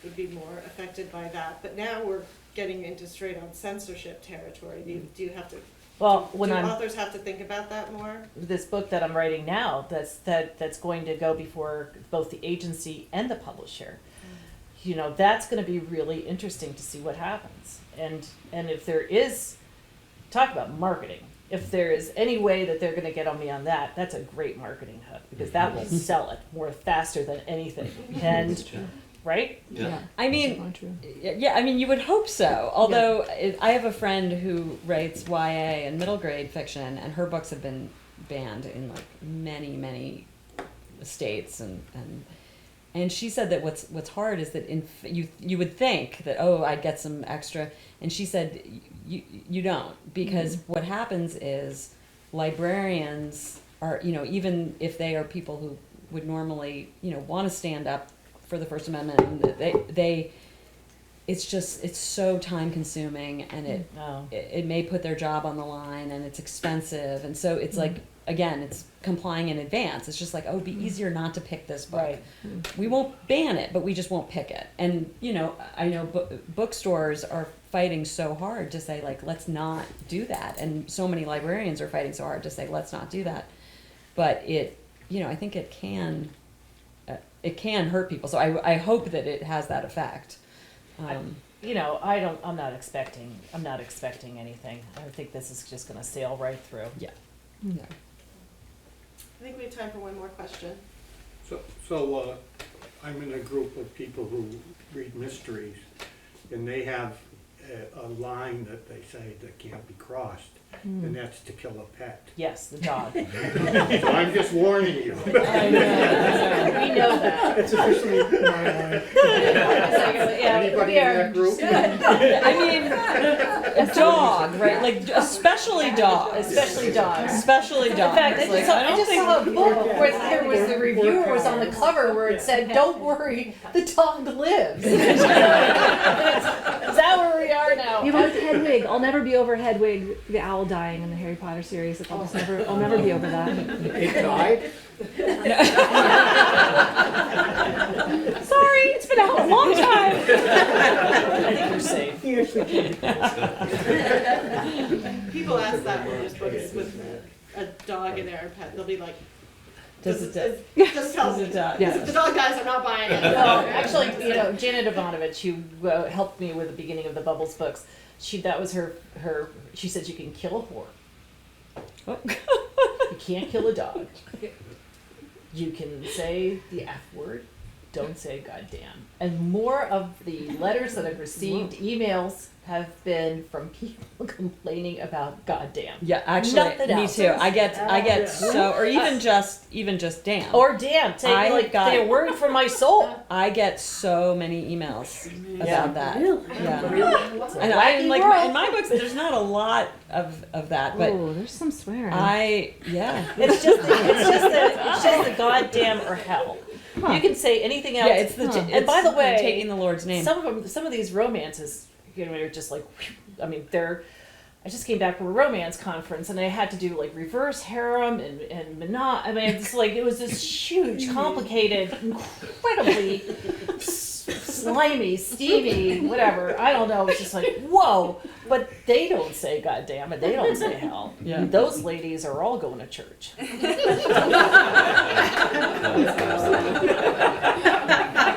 Speaker 4: would be more affected by that. But now we're getting into straight on censorship territory. Do you have to?
Speaker 2: Well,
Speaker 4: do
Speaker 2: when
Speaker 4: authors have to think about that more?
Speaker 2: This book that I'm writing now, that's going to go before both the agency and the publisher. You know, that's going to be really interesting to see what happens. And if there is, talk about marketing. If there is any way that they're going to get on me on that, that's a great marketing hook because that will sell it more faster than anything. And right?
Speaker 8: Yeah.
Speaker 5: I mean, I mean, you would hope so. Although I have a friend who writes YA and middle grade fiction, and her books have been banned in like many states, and she said that what's hard is that you would think that I'd get some extra, and she said you don't, because what happens is librarians are, you know, even if they are people who would normally, you know, want to stand up for the First Amendment, and it's so time consuming, and it may put their job on the line, and it's expensive, and so it's like, again, it's complying in advance. It's just like, it'd be easier not to pick this book.
Speaker 2: Right.
Speaker 5: We won't ban it, but we just won't pick it. And you know, I know bookstores are fighting so hard to say, like, let's not do that, and so many librarians are fighting so hard to say, let's not do that. But I think it can hurt people. So I hope that it has that effect.
Speaker 2: I'm not expecting anything. I think this is just going to sail right through.
Speaker 5: Yeah.
Speaker 4: I think we have time for one more question.
Speaker 14: So I'm in a group of people who read mysteries, and they have a line that they say that can't be crossed, and that's to kill a pet.
Speaker 2: Yes, the dog.
Speaker 14: So I'm just warning you.
Speaker 2: I know. We know that.
Speaker 14: It's officially my line. Anybody in that group?
Speaker 5: I mean, a dog, right? Like especially dogs.
Speaker 2: Especially dogs.
Speaker 5: Especially dogs.
Speaker 2: In fact, I just saw a book where there was the reviewer was on the cover where it said, "Don't worry, the dog lives." Is that where we are now?
Speaker 3: Yeah, but with Hedwig, I'll never be over Hedwig, the owl dying in the Harry Potter series. I'll never be over that.
Speaker 14: It died?
Speaker 3: Sorry, it's been out a long time.
Speaker 2: I think you're safe.
Speaker 4: People ask that when there's books with a dog in there, a pet. They'll be like, just tell me. If the dog dies, I'm not buying it.
Speaker 2: Well, actually, Janet Ivanovich, who helped me with the beginning of the Bubbles books, that was her. She said you can kill a whore. You can't kill a dog. You can say the F word. Don't say goddamn. And more of the letters that I've received, emails, have been from people complaining about goddamn.
Speaker 5: Yeah, actually,
Speaker 2: Nothing
Speaker 5: me
Speaker 2: else.
Speaker 5: too. I get so, or even just damn.
Speaker 2: Or damn. They're worried for my soul.
Speaker 5: I get so many emails about that. Yeah.
Speaker 2: Really?
Speaker 5: And I like in my books, there's not a lot of that, but
Speaker 3: there's some swearing.
Speaker 2: It's just the goddamn or hell. You can say anything else.
Speaker 5: Yeah,
Speaker 2: and by the way,
Speaker 5: taking the Lord's name.
Speaker 2: Some of these romances, are just like, I mean, they're. I just came back from a romance conference and I had to do like reverse harem and I mean, it's like, it was this huge, complicated, incredibly slimy, steamy, whatever. I don't know. It's just like, whoa. But they don't say goddamn and they don't say hell.
Speaker 5: Yeah.
Speaker 2: And those ladies are all going to church.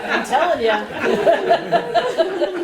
Speaker 2: I'm telling you.